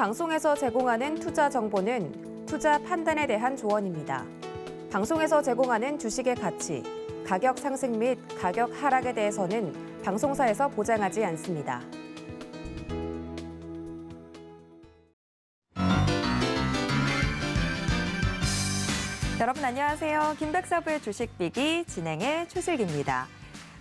방송에서 제공하는 투자 정보는 투자 판단에 대한 조언입니다. 방송에서 제공하는 주식의 가치, 가격 상승 및 가격 하락에 대해서는 방송사에서 보장하지 않습니다. 여러분 안녕하세요. 김백사부의 주식비기 진행의 최슬기입니다.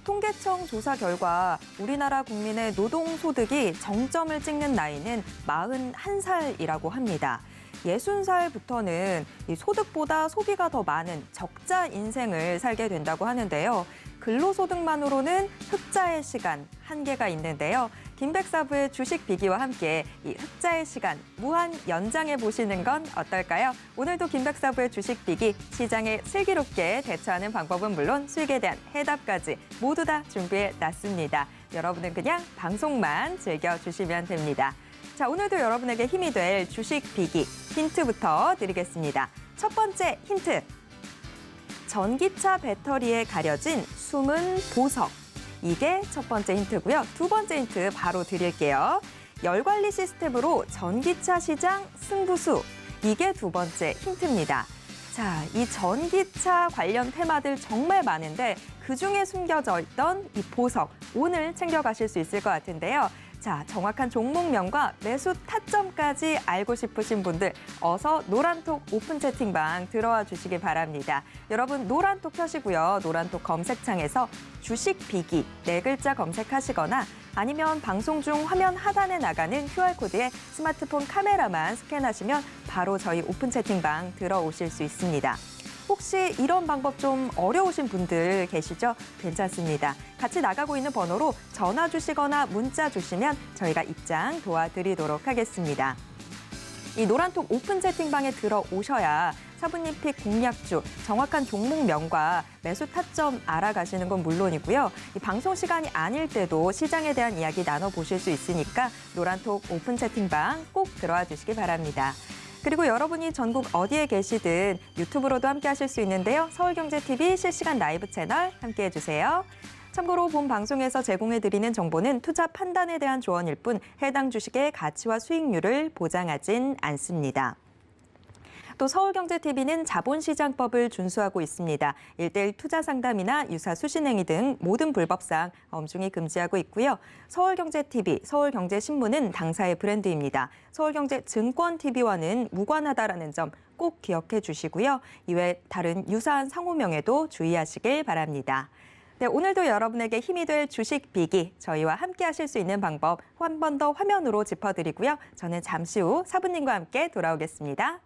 통계청 조사 결과 우리나라 국민의 노동소득이 정점을 찍는 나이는 41살이라고 합니다. 60살부터는 이 소득보다 소비가 더 많은 적자 인생을 살게 된다고 하는데요. 근로소득만으로는 흑자의 시간 한계가 있는데요. 김백사부의 주식 비기와 함께 이 흑자의 시간 무한 연장해 보시는 건 어떨까요? 오늘도 김백사부의 주식 비기 시장에 슬기롭게 대처하는 방법은 물론 수익에 대한 해답까지 모두 다 준비해 놨습니다. 여러분은 그냥 방송만 즐겨주시면 됩니다. 자, 오늘도 여러분에게 힘이 될 주식 비기 힌트부터 드리겠습니다. 첫 번째 힌트. 전기차 배터리에 가려진 숨은 보석. 이게 첫 번째 힌트고요. 두 번째 힌트 바로 드릴게요. 열관리 시스템으로 전기차 시장 승부수. 이게 두 번째 힌트입니다. 자, 이 전기차 관련 테마들 정말 많은데 그중에 숨겨져 있던 이 보석. 오늘 챙겨가실 수 있을 것 같은데요. 자, 정확한 종목명과 매수 타점까지 알고 싶으신 분들 어서 노란톡 오픈 채팅방 들어와 주시기 바랍니다. 여러분 노란톡 켜시고요. 노란톡 검색창에서 주식 비기 4글자 검색하시거나 아니면 방송 중 화면 하단에 나가는 QR코드에 스마트폰 카메라만 스캔하시면 바로 저희 오픈 채팅방 들어오실 수 있습니다. 혹시 이런 방법 좀 어려우신 분들 계시죠? 괜찮습니다. 같이 나가고 있는 번호로 전화 주시거나 문자 주시면 저희가 입장 도와드리도록 하겠습니다. 이 노란톡 오픈 채팅방에 들어오셔야 사부님 픽 공략주, 정확한 종목명과 매수 타점 알아가시는 건 물론이고요. 이 방송 시간이 아닐 때도 시장에 대한 이야기 나눠보실 수 있으니까 노란톡 오픈 채팅방 꼭 들어와 주시기 바랍니다. 그리고 여러분이 전국 어디에 계시든 유튜브로도 함께 하실 수 있는데요. 서울경제TV 실시간 라이브 채널 함께해 주세요. 참고로 본 방송에서 제공해드리는 정보는 투자 판단에 대한 조언일 뿐 해당 주식의 가치와 수익률을 보장하진 않습니다. 또 서울경제TV는 자본시장법을 준수하고 있습니다. 1:1 투자 상담이나 유사 수신행위 등 모든 불법상 엄중히 금지하고 있고요. 서울경제TV, 서울경제신문은 당사의 브랜드입니다. 서울경제증권TV와는 무관하다라는 점 꼭 기억해 주시고요. 이외 다른 유사한 상호명에도 주의하시길 바랍니다. 네, 오늘도 여러분에게 힘이 될 주식 비기, 저희와 함께 하실 수 있는 방법 한 번 더 화면으로 짚어드리고요. 저는 잠시 후 사부님과 함께 돌아오겠습니다.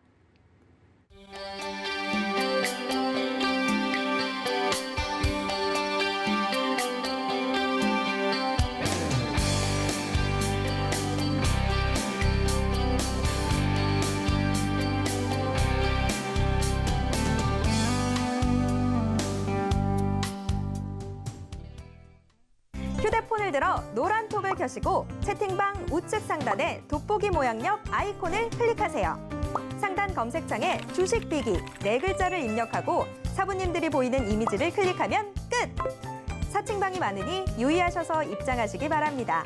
휴대폰을 들어 노란톡을 켜시고 채팅방 우측 상단에 돋보기 모양력 아이콘을 클릭하세요. 상단 검색창에 주식 비기 4글자를 입력하고 사부님들이 보이는 이미지를 클릭하면 끝! 사칭방이 많으니 유의하셔서 입장하시기 바랍니다.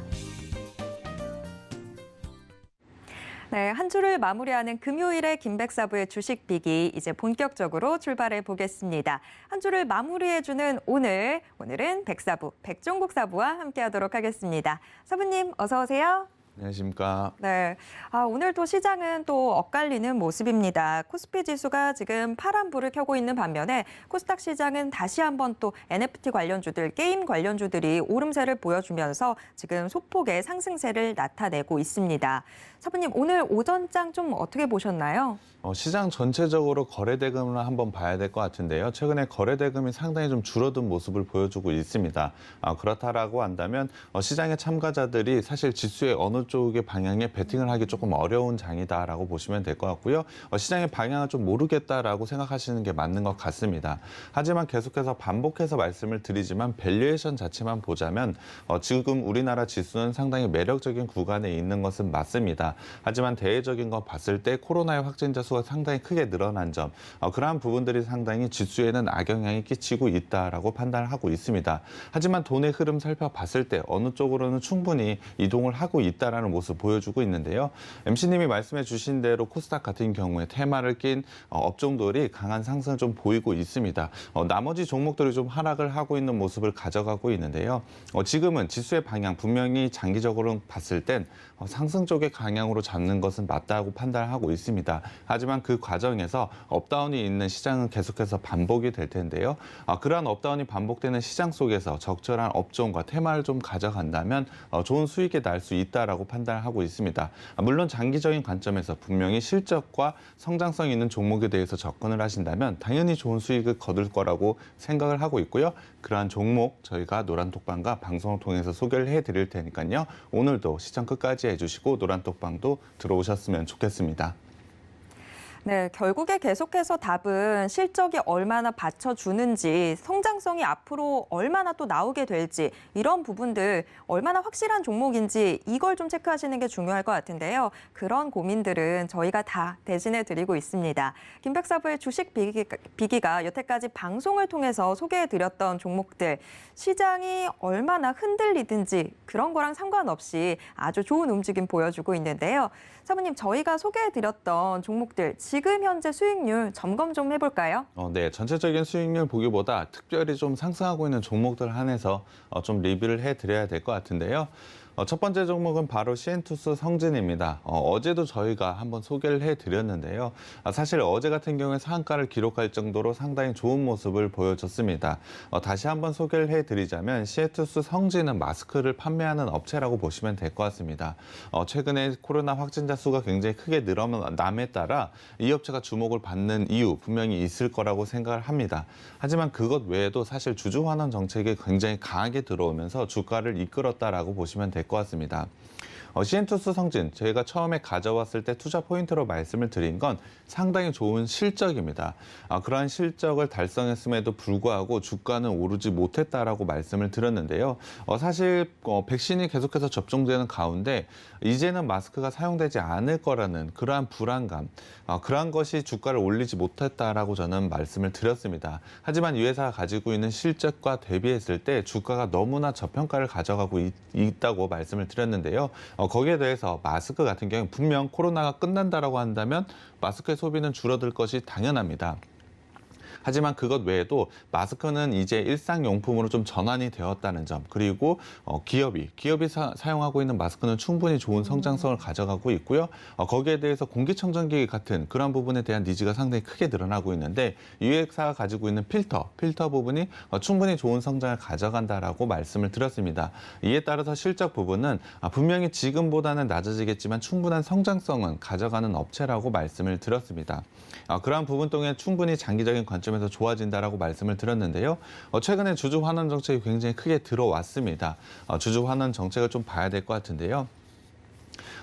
네, 한 주를 마무리하는 금요일의 김백사부의 주식 비기 이제 본격적으로 출발해 보겠습니다. 한 주를 마무리해주는 오늘은 백사부, 백종국 사부와 함께하도록 하겠습니다. 사부님 어서 오세요. 안녕하십니까. 네, 오늘도 시장은 또 엇갈리는 모습입니다. 코스피 지수가 지금 파란불을 켜고 있는 반면에 코스닥 시장은 다시 한번 또 NFT 관련주들, 게임 관련주들이 오름세를 보여주면서 지금 소폭의 상승세를 나타내고 있습니다. 사부님, 오늘 오전장 좀 어떻게 보셨나요? 시장 전체적으로 거래대금을 한번 봐야 될 것 같은데요. 최근에 거래대금이 상당히 좀 줄어든 모습을 보여주고 있습니다. 그렇다라고 한다면 시장의 참가자들이 사실 지수의 어느 쪽의 방향에 베팅을 하기 조금 어려운 장이다라고 보시면 될 것 같고요. 시장의 방향을 좀 모르겠다라고 생각하시는 게 맞는 것 같습니다. 하지만 계속해서 반복해서 말씀을 드리지만 밸류에이션 자체만 보자면 지금 우리나라 지수는 상당히 매력적인 구간에 있는 것은 맞습니다. 하지만 대외적인 거 봤을 때 코로나의 확진자 수가 상당히 크게 늘어난 점, 그러한 부분들이 상당히 지수에는 악영향이 끼치고 있다라고 판단을 하고 있습니다. 하지만 돈의 흐름 살펴봤을 때 어느 쪽으로는 충분히 이동을 하고 있다라는 있다라는 모습 보여주고 있는데요. MC님이 말씀해 주신 대로 코스닥 같은 경우에 테마를 낀 업종들이 강한 상승을 좀 보이고 있습니다. 나머지 종목들이 좀 하락을 하고 있는 모습을 가져가고 있는데요. 지금은 지수의 방향 분명히 장기적으로 봤을 땐 상승 쪽의 방향으로 잡는 것은 맞다고 판단하고 있습니다. 하지만 그 과정에서 업다운이 있는 시장은 계속해서 반복이 될 텐데요. 그러한 업다운이 반복되는 시장 속에서 적절한 업종과 테마를 좀 가져간다면 좋은 수익이 날 수 있다라고 판단하고 있습니다. 물론 장기적인 관점에서 분명히 실적과 성장성 있는 종목에 대해서 접근을 하신다면 당연히 좋은 수익을 거둘 거라고 생각을 하고 있고요. 그러한 종목 저희가 노란톡방과 방송을 통해서 소개를 해드릴 테니까요. 오늘도 시청 끝까지 해주시고 노란톡방도 들어오셨으면 좋겠습니다. 네, 결국에 계속해서 답은 실적이 얼마나 받쳐주는지, 성장성이 앞으로 얼마나 또 나오게 될지, 이런 부분들 얼마나 확실한 종목인지 이걸 좀 체크하시는 게 중요할 것 같은데요. 그런 고민들은 저희가 다 대신해 드리고 있습니다. 김백사부의 주식 비기가 여태까지 방송을 통해서 소개해 드렸던 종목들, 시장이 얼마나 흔들리든지 그런 거랑 상관없이 아주 좋은 움직임 보여주고 있는데요. 사부님, 저희가 소개해 드렸던 종목들 지금 현재 수익률 점검 좀 해볼까요? 네, 전체적인 수익률 보기보다 특별히 좀 상승하고 있는 종목들 한해서 좀 리뷰를 해드려야 될 것 같은데요. 첫 번째 종목은 바로 시엔투스 성진입니다. 어제도 저희가 한번 소개를 해드렸는데요. 사실 어제 같은 경우에 상한가를 기록할 정도로 상당히 좋은 모습을 보여줬습니다. 다시 한번 소개를 해드리자면 시엔투스 성진은 마스크를 판매하는 업체라고 보시면 될 것 같습니다. 최근에 코로나 확진자 수가 굉장히 크게 늘어남에 따라 이 업체가 주목을 받는 이유 분명히 있을 거라고 생각을 합니다. 하지만 그것 외에도 사실 주주 환원 정책이 굉장히 강하게 들어오면서 주가를 이끌었다라고 보시면 될 것 같습니다. 시엔투스 성진, 저희가 처음에 가져왔을 때 투자 포인트로 말씀을 드린 건 상당히 좋은 실적입니다. 그러한 실적을 달성했음에도 불구하고 주가는 오르지 못했다라고 말씀을 드렸는데요. 사실 백신이 계속해서 접종되는 가운데 이제는 마스크가 사용되지 않을 거라는 그러한 불안감, 그러한 것이 주가를 올리지 못했다라고 저는 말씀을 드렸습니다. 하지만 이 회사가 가지고 있는 실적과 대비했을 때 주가가 너무나 저평가를 가져가고 있다고 말씀을 드렸는데요. 거기에 대해서 마스크 같은 경우는 분명 코로나가 끝난다라고 한다면 마스크의 소비는 줄어들 것이 당연합니다. 하지만 그것 외에도 마스크는 이제 일상용품으로 좀 전환이 되었다는 점, 그리고 기업이 사용하고 있는 마스크는 충분히 좋은 성장성을 가져가고 있고요. 거기에 대해서 공기청정기 같은 그런 부분에 대한 니즈가 상당히 크게 늘어나고 있는데 이 회사가 가지고 있는 필터 부분이 충분히 좋은 성장을 가져간다라고 말씀을 드렸습니다. 이에 따라서 실적 부분은 분명히 지금보다는 낮아지겠지만 충분한 성장성은 가져가는 업체라고 말씀을 드렸습니다. 그러한 부분 동에 충분히 장기적인 관점에서 좋아진다라고 말씀을 드렸는데요. 최근에 주주 환원 정책이 굉장히 크게 들어왔습니다. 주주 환원 정책을 좀 봐야 될 것 같은데요.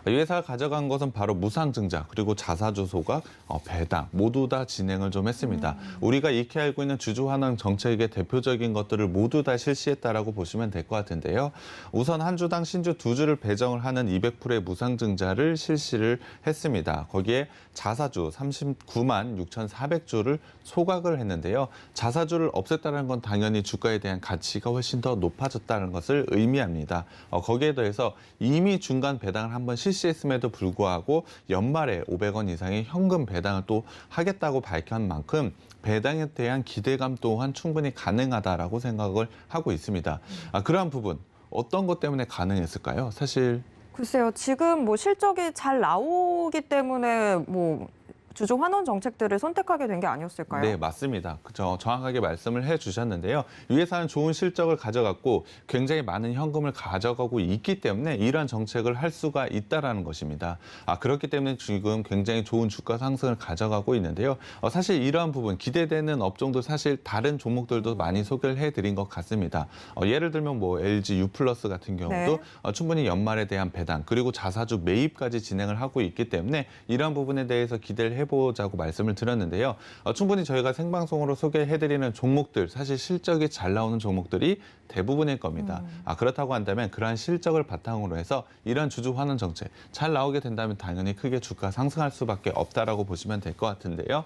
이 회사가 가져간 것은 바로 무상증자 그리고 자사주 소각, 배당 모두 다 진행을 좀 했습니다. 우리가 익히 알고 있는 주주 환원 정책의 대표적인 것들을 모두 다 실시했다라고 보시면 될 것 같은데요. 우선 한 주당 신주 2주를 배정을 하는 200%의 무상증자를 실시를 했습니다. 거기에 자사주 39만 6,400주를 소각을 했는데요. 자사주를 없앴다는 건 당연히 주가에 대한 가치가 훨씬 더 높아졌다는 것을 의미합니다. 거기에 더해서 이미 중간 배당을 한번 실시했음에도 불구하고 연말에 500원 이상의 현금 배당을 또 하겠다고 밝힌 만큼 배당에 대한 기대감 또한 충분히 가능하다라고 생각을 하고 있습니다. 그러한 부분 어떤 것 때문에 가능했을까요? 사실 글쎄요, 지금 뭐 실적이 잘 나오기 때문에 뭐 주주 환원 정책들을 선택하게 된 게 아니었을까요? 네, 맞습니다. 그죠. 정확하게 말씀을 해주셨는데요. 이 회사는 좋은 실적을 가져갔고 굉장히 많은 현금을 가져가고 있기 때문에 이러한 정책을 할 수가 있다라는 것입니다. 그렇기 때문에 지금 굉장히 좋은 주가 상승을 가져가고 있는데요. 사실 이러한 부분 기대되는 업종도 사실 다른 종목들도 많이 소개를 해드린 것 같습니다. 예를 들면 뭐 LG U+ 같은 경우도 충분히 연말에 대한 배당 그리고 자사주 매입까지 진행을 하고 있기 때문에 이러한 부분에 대해서 기대를 해보자고 말씀을 드렸는데요. 충분히 저희가 생방송으로 소개해드리는 종목들, 사실 실적이 잘 나오는 종목들이 대부분일 겁니다. 그렇다고 한다면 그러한 실적을 바탕으로 해서 이런 주주 환원 정책 잘 나오게 된다면 당연히 크게 주가 상승할 수밖에 없다라고 보시면 될 것 같은데요.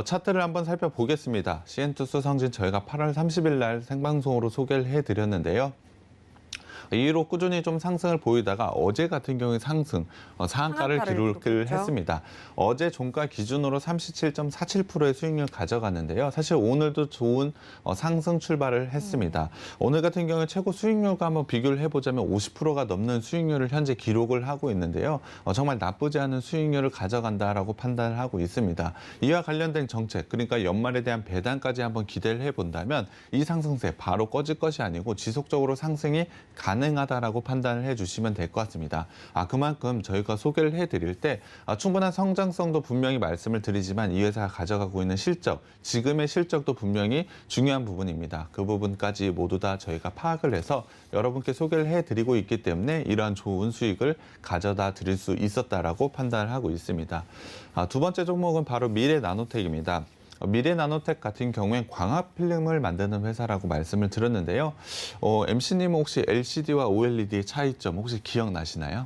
차트를 한번 살펴보겠습니다. 시엔투스 성진 저희가 8월 30일 날 생방송으로 소개를 해드렸는데요. 이후로 꾸준히 좀 상승을 보이다가 어제 같은 경우에 상한가를 기록을 기록했죠. 했습니다. 어제 종가 기준으로 37.47%의 수익률 가져갔는데요. 사실 오늘도 좋은 상승 출발을 했습니다. 오늘 같은 경우에 최고 수익률과 한번 비교를 해보자면 50%가 넘는 수익률을 현재 기록을 하고 있는데요. 정말 나쁘지 않은 수익률을 가져간다라고 판단을 하고 있습니다. 이와 관련된 정책, 그러니까 연말에 대한 배당까지 한번 기대를 해본다면 이 상승세 바로 꺼질 것이 아니고 지속적으로 상승이 가능하다라고 판단을 해주시면 될 것 같습니다. 그만큼 저희가 소개를 해드릴 때 충분한 성장성도 분명히 말씀을 드리지만 이 회사가 가져가고 있는 실적, 지금의 실적도 분명히 중요한 부분입니다. 그 부분까지 모두 다 저희가 파악을 해서 여러분께 소개를 해드리고 있기 때문에 이러한 좋은 수익을 가져다 드릴 수 있었다라고 판단을 하고 있습니다. 두 번째 종목은 바로 미래나노텍입니다. 미래나노텍 같은 경우엔 광학 필름을 만드는 회사라고 말씀을 드렸는데요. MC님은 혹시 LCD와 OLED의 차이점 혹시 기억나시나요?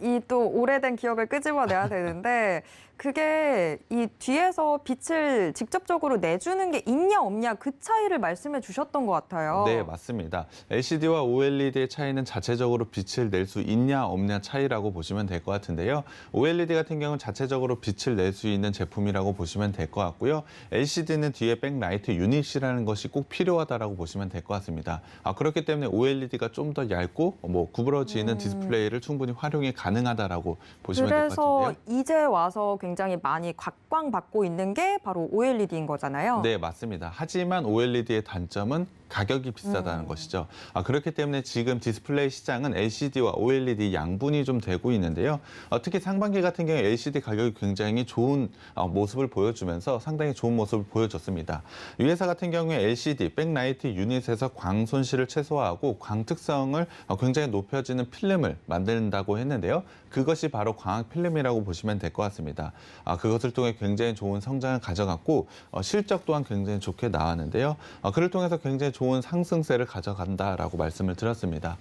이 또 오래된 기억을 끄집어내야 되는데 그게 이 뒤에서 빛을 직접적으로 내주는 게 있냐 없냐 그 차이를 말씀해 주셨던 것 같아요. 네, 맞습니다. LCD와 OLED의 차이는 자체적으로 빛을 낼 수 있냐 없냐 차이라고 보시면 될 것 같은데요. OLED 같은 경우는 자체적으로 빛을 낼 수 있는 제품이라고 보시면 될 것 같고요. LCD는 뒤에 백라이트 유닛이라는 것이 꼭 필요하다라고 보시면 될 것 같습니다. 그렇기 때문에 OLED가 좀 더 얇고 구부러지는 디스플레이를 충분히 활용이 가능하다라고 보시면 될 것 그래서 같은데요. 이제 와서 굉장히 많이 각광받고 있는 게 바로 OLED인 거잖아요. 네, 맞습니다. 하지만 OLED의 단점은 가격이 비싸다는 것이죠. 그렇기 때문에 지금 디스플레이 시장은 LCD와 OLED 양분이 좀 되고 있는데요. 특히 상반기 같은 경우에 LCD 가격이 굉장히 좋은 모습을 보여주면서 상당히 좋은 모습을 보여줬습니다. 이 회사 같은 경우에 LCD, 백라이트 유닛에서 광 손실을 최소화하고 광 특성을 굉장히 높여지는 필름을 만든다고 했는데요. 그것이 바로 광학 필름이라고 보시면 될 것 같습니다. 그것을 통해 굉장히 좋은 성장을 가져갔고 실적 또한 굉장히 좋게 나왔는데요. 그를 통해서 굉장히 좋은 상승세를 가져간다라고 말씀을 드렸습니다.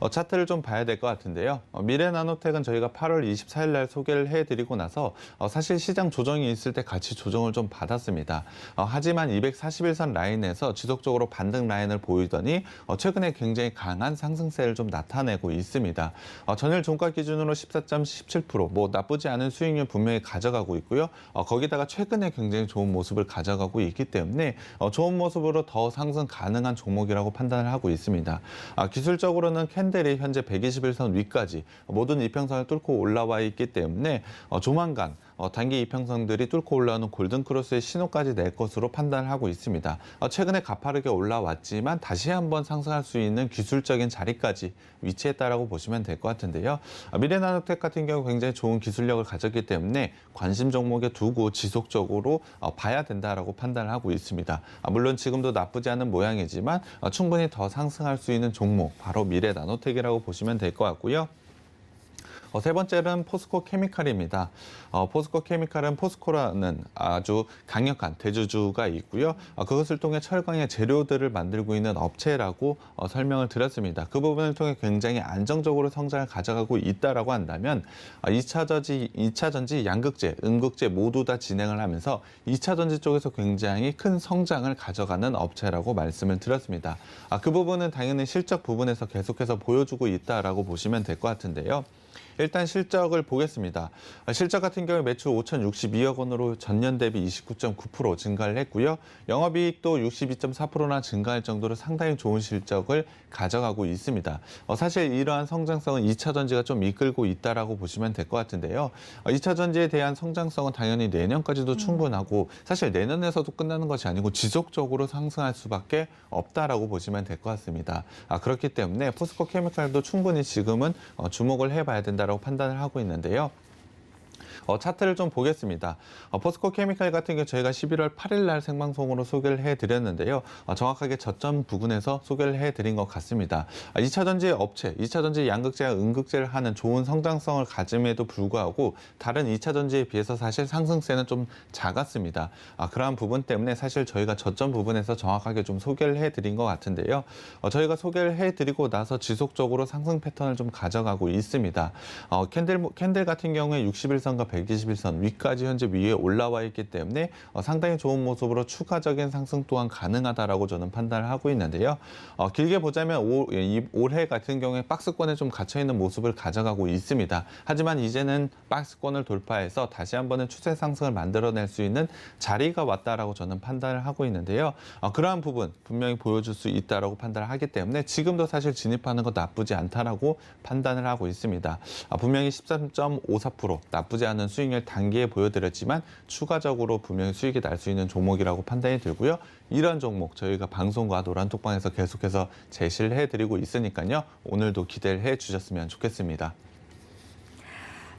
차트를 좀 봐야 될 것 같은데요. 미래나노텍은 저희가 8월 24일 날 소개를 해드리고 나서 사실 시장 조정이 있을 때 같이 조정을 좀 받았습니다. 하지만 241선 라인에서 지속적으로 반등 라인을 보이더니 최근에 굉장히 강한 상승세를 좀 나타내고 있습니다. 전일 종가 기준으로 14.17%, 나쁘지 않은 수익률 분명히 가져가고 있고요. 거기다가 최근에 굉장히 좋은 모습을 가져가고 있기 때문에 좋은 모습으로 더 상승 가능한 종목이라고 판단을 하고 있습니다. 기술적으로는 캔들이 현재 121선 위까지 모든 이평선을 뚫고 올라와 있기 때문에 조만간 단기 이평선들이 뚫고 올라오는 골든크로스의 신호까지 낼 것으로 판단을 하고 있습니다. 최근에 가파르게 올라왔지만 다시 한번 상승할 수 있는 기술적인 자리까지 위치했다라고 보시면 될 것 같은데요. 미래나노텍 같은 경우 굉장히 좋은 기술력을 가졌기 때문에 관심 종목에 두고 지속적으로 봐야 된다라고 판단을 하고 있습니다. 물론 지금도 나쁘지 않은 모양이지만 충분히 더 상승할 수 있는 종목 바로 미래나노텍이라고 보시면 될 것 같고요. 세 번째는 포스코 케미칼입니다. 포스코 케미칼은 포스코라는 아주 강력한 대주주가 있고요. 그것을 통해 철강의 재료들을 만들고 있는 업체라고 설명을 드렸습니다. 그 부분을 통해 굉장히 안정적으로 성장을 가져가고 있다라고 한다면 2차 전지, 양극재, 음극재 모두 다 진행을 하면서 2차 전지 쪽에서 굉장히 큰 성장을 가져가는 업체라고 말씀을 드렸습니다. 그 부분은 당연히 실적 부분에서 계속해서 보여주고 있다라고 보시면 될 것 같은데요. 일단 실적을 보겠습니다. 실적 같은 경우 매출 5,062억 원으로 전년 대비 29.9% 증가를 했고요. 영업이익도 62.4%나 증가할 정도로 상당히 좋은 실적을 가져가고 있습니다. 사실 이러한 성장성은 2차 전지가 좀 이끌고 있다라고 보시면 될 것 같은데요. 2차 전지에 대한 성장성은 당연히 내년까지도 충분하고 사실 내년에서도 끝나는 것이 아니고 지속적으로 상승할 수밖에 없다라고 보시면 될 것 같습니다. 그렇기 때문에 포스코 케미칼도 충분히 지금은 주목을 해봐야 된다라고 판단을 하고 있는데요. 차트를 좀 보겠습니다. 포스코 케미칼 같은 경우 저희가 11월 8일 날 생방송으로 소개를 해드렸는데요. 정확하게 저점 부근에서 소개를 해드린 것 같습니다. 2차 전지 업체, 2차 전지 양극재와 음극재를 하는 좋은 성장성을 가짐에도 불구하고 다른 2차 전지에 비해서 사실 상승세는 좀 작았습니다. 그러한 부분 때문에 사실 저희가 저점 부분에서 정확하게 좀 소개를 해드린 것 같은데요. 저희가 소개를 해드리고 나서 지속적으로 상승 패턴을 좀 가져가고 있습니다. 캔들 같은 경우에 61선과 121선 위까지 현재 위에 올라와 있기 때문에 상당히 좋은 모습으로 추가적인 상승 또한 가능하다라고 저는 판단을 하고 있는데요. 길게 보자면 올해 같은 경우에 박스권에 좀 갇혀 있는 모습을 가져가고 있습니다. 하지만 이제는 박스권을 돌파해서 다시 한번은 추세 상승을 만들어낼 수 있는 자리가 왔다라고 저는 판단을 하고 있는데요. 그러한 부분 분명히 보여줄 수 있다라고 판단을 하기 때문에 지금도 사실 진입하는 거 나쁘지 않다라고 판단을 하고 있습니다. 분명히 13.54% 나쁘지 않은 수익률 단기에 보여드렸지만 추가적으로 분명히 수익이 날 수 있는 종목이라고 판단이 들고요. 이런 종목 저희가 방송과 노란톡방에서 계속해서 제시를 해드리고 있으니까요. 오늘도 기대를 해주셨으면 좋겠습니다.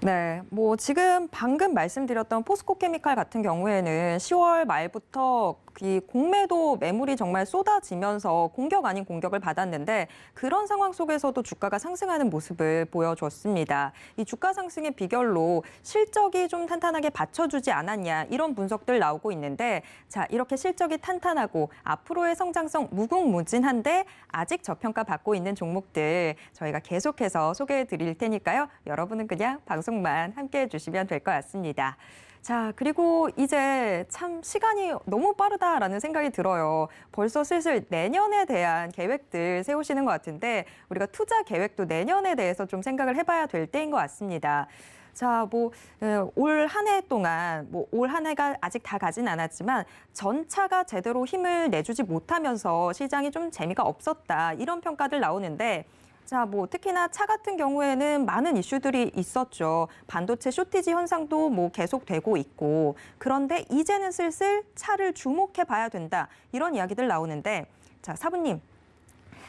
네, 뭐 지금 방금 말씀드렸던 포스코케미칼 같은 경우에는 10월 말부터 이 공매도 매물이 정말 쏟아지면서 공격 아닌 공격을 받았는데 그런 상황 속에서도 주가가 상승하는 모습을 보여줬습니다. 이 주가 상승의 비결로 실적이 좀 탄탄하게 받쳐주지 않았냐 이런 분석들 나오고 있는데 자 이렇게 실적이 탄탄하고 앞으로의 성장성 무궁무진한데 아직 저평가 받고 있는 종목들 저희가 계속해서 소개해 드릴 테니까요. 여러분은 그냥 방송만 함께해 주시면 될 것 같습니다. 자, 그리고 이제 참 시간이 너무 빠르다라는 생각이 들어요. 벌써 슬슬 내년에 대한 계획들 세우시는 것 같은데 우리가 투자 계획도 내년에 대해서 좀 생각을 해봐야 될 때인 것 같습니다. 자, 올 한 해 동안, 올 한 해가 아직 다 가진 않았지만 전차가 제대로 힘을 내주지 못하면서 시장이 좀 재미가 없었다. 이런 평가들 나오는데 자, 특히나 차 같은 경우에는 많은 이슈들이 있었죠. 반도체 쇼티지 현상도 계속되고 있고 그런데 이제는 슬슬 차를 주목해 봐야 된다. 이런 이야기들 나오는데 자, 사부님.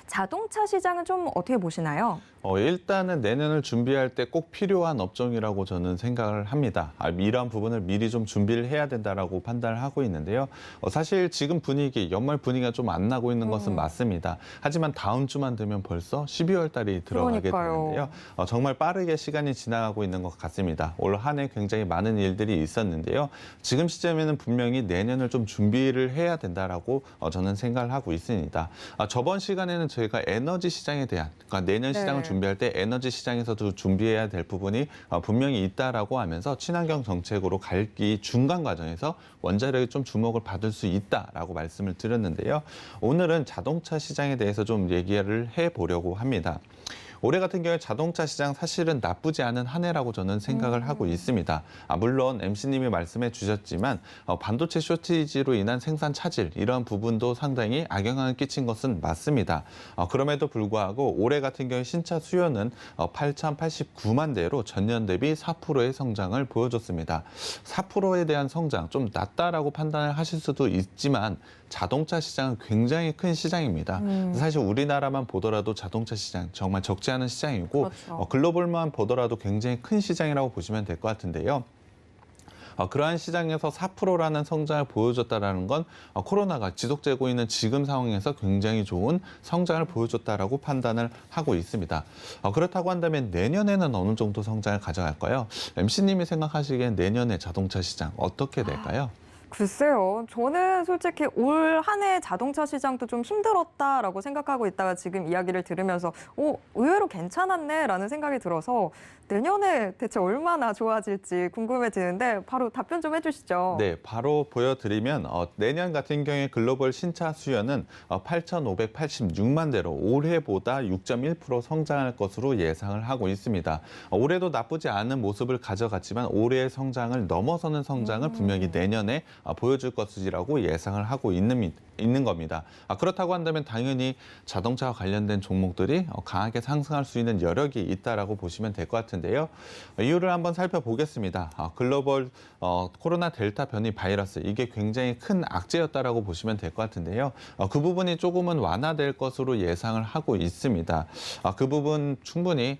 자동차 시장은 좀 어떻게 보시나요? 일단은 내년을 준비할 때 꼭 필요한 업종이라고 저는 생각을 합니다. 이러한 부분을 미리 좀 준비를 해야 된다라고 판단을 하고 있는데요. 사실 지금 분위기, 연말 분위기가 좀 안 나고 있는 것은 맞습니다. 하지만 다음 주만 되면 벌써 12월 달이 들어가게 되는데요. 정말 빠르게 시간이 지나가고 있는 것 같습니다. 올 한 해 굉장히 많은 일들이 있었는데요. 지금 시점에는 분명히 내년을 좀 준비를 해야 된다라고 저는 생각을 하고 있습니다. 저번 시간에는 저희가 에너지 시장에 대한, 그러니까 내년 시장을 준비할 때 에너지 시장에서도 준비해야 될 부분이 분명히 있다라고 하면서 친환경 정책으로 갈 이 중간 과정에서 원자력이 좀 주목을 받을 수 있다라고 말씀을 드렸는데요. 오늘은 자동차 시장에 대해서 좀 얘기를 해보려고 합니다. 올해 같은 경우에 자동차 시장 사실은 나쁘지 않은 한 해라고 저는 생각을 하고 있습니다. 물론 MC님이 말씀해 주셨지만 반도체 쇼티지로 인한 생산 차질 이런 부분도 상당히 악영향을 끼친 것은 맞습니다. 그럼에도 불구하고 올해 같은 경우에 신차 수요는 8,089만 대로 전년 대비 4%의 성장을 보여줬습니다. 4%에 대한 성장 좀 낮다라고 판단을 하실 수도 있지만 자동차 시장은 굉장히 큰 시장입니다. 사실 우리나라만 보더라도 자동차 시장 정말 적지 않은 시장이고 그렇죠. 글로벌만 보더라도 굉장히 큰 시장이라고 보시면 될 것 같은데요. 그러한 시장에서 4%라는 성장을 보여줬다는 건 코로나가 지속되고 있는 지금 상황에서 굉장히 좋은 성장을 보여줬다라고 판단을 하고 있습니다. 그렇다고 한다면 내년에는 어느 정도 성장을 가져갈까요? MC님이 생각하시기엔 내년의 자동차 시장 어떻게 될까요? 글쎄요. 저는 솔직히 올 한 해 자동차 시장도 좀 힘들었다라고 생각하고 있다가 지금 이야기를 들으면서 의외로 괜찮았네라는 생각이 들어서 내년에 대체 얼마나 좋아질지 궁금해지는데 바로 답변 좀 해주시죠. 네, 바로 보여드리면 내년 같은 경우에 글로벌 신차 수요는 8,586만 대로 올해보다 6.1% 성장할 것으로 예상을 하고 있습니다. 올해도 나쁘지 않은 모습을 가져갔지만 올해의 성장을 넘어서는 성장을 분명히 내년에 보여줄 것이라고 예상을 하고 있는 겁니다. 그렇다고 한다면 당연히 자동차와 관련된 종목들이 강하게 상승할 수 있는 여력이 있다라고 보시면 될 것 같은데요. 이유를 한번 살펴보겠습니다. 글로벌 코로나 델타 변이 바이러스 이게 굉장히 큰 악재였다라고 보시면 될 것 같은데요. 그 부분이 조금은 완화될 것으로 예상을 하고 있습니다. 그 부분 충분히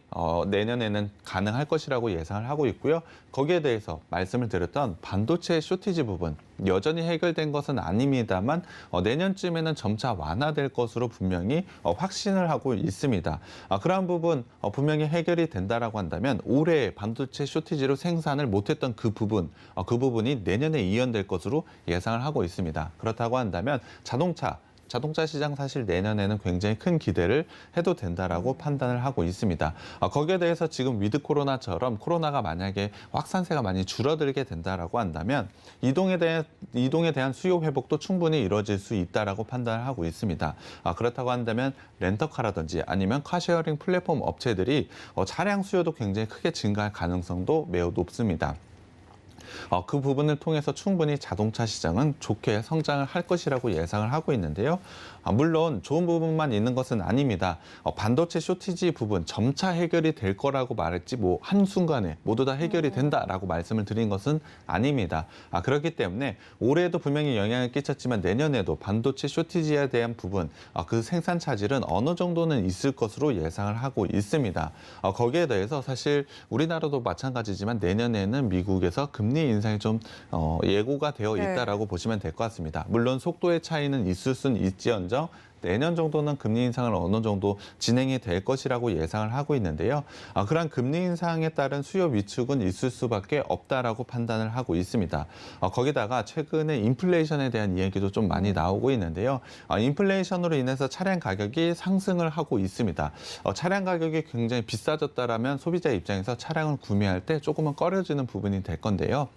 내년에는 가능할 것이라고 예상을 하고 있고요. 거기에 대해서 말씀을 드렸던 반도체 쇼티지 부분 여전히 해결된 것은 아닙니다만 내년쯤에는 점차 완화될 것으로 분명히 확신을 하고 있습니다. 그러한 부분 분명히 해결이 된다라고 한다면 올해 반도체 쇼티지로 생산을 못했던 그 부분이 내년에 이연될 것으로 예상을 하고 있습니다. 그렇다고 한다면 자동차 자동차 시장 사실 내년에는 굉장히 큰 기대를 해도 된다라고 판단을 하고 있습니다. 거기에 대해서 지금 위드 코로나처럼 코로나가 만약에 확산세가 많이 줄어들게 된다라고 한다면 이동에 대한 수요 회복도 충분히 이루어질 수 있다라고 판단을 하고 있습니다. 그렇다고 한다면 렌터카라든지 아니면 카쉐어링 플랫폼 업체들이 차량 수요도 굉장히 크게 증가할 가능성도 매우 높습니다. 그 부분을 통해서 충분히 자동차 시장은 좋게 성장을 할 것이라고 예상을 하고 있는데요. 물론 좋은 부분만 있는 것은 아닙니다. 반도체 쇼티지 부분 점차 해결이 될 거라고 말했지 뭐 한순간에 모두 다 해결이 된다라고 말씀을 드린 것은 아닙니다. 그렇기 때문에 올해에도 분명히 영향을 끼쳤지만 내년에도 반도체 쇼티지에 대한 부분 그 생산 차질은 어느 정도는 있을 것으로 예상을 하고 있습니다. 거기에 대해서 사실 우리나라도 마찬가지지만 내년에는 미국에서 금리 인상이 좀 예고가 되어 있다라고 보시면 될 것 같습니다. 물론 속도의 차이는 있을 수는 있지언정 내년 정도는 금리 인상을 어느 정도 진행이 될 것이라고 예상을 하고 있는데요. 그러한 금리 인상에 따른 수요 위축은 있을 수밖에 없다라고 판단을 하고 있습니다. 거기다가 최근에 인플레이션에 대한 이야기도 좀 많이 나오고 있는데요. 인플레이션으로 인해서 차량 가격이 상승을 하고 있습니다. 차량 가격이 굉장히 비싸졌다라면 소비자 입장에서 차량을 구매할 때 조금은 꺼려지는 부분이 될 건데요.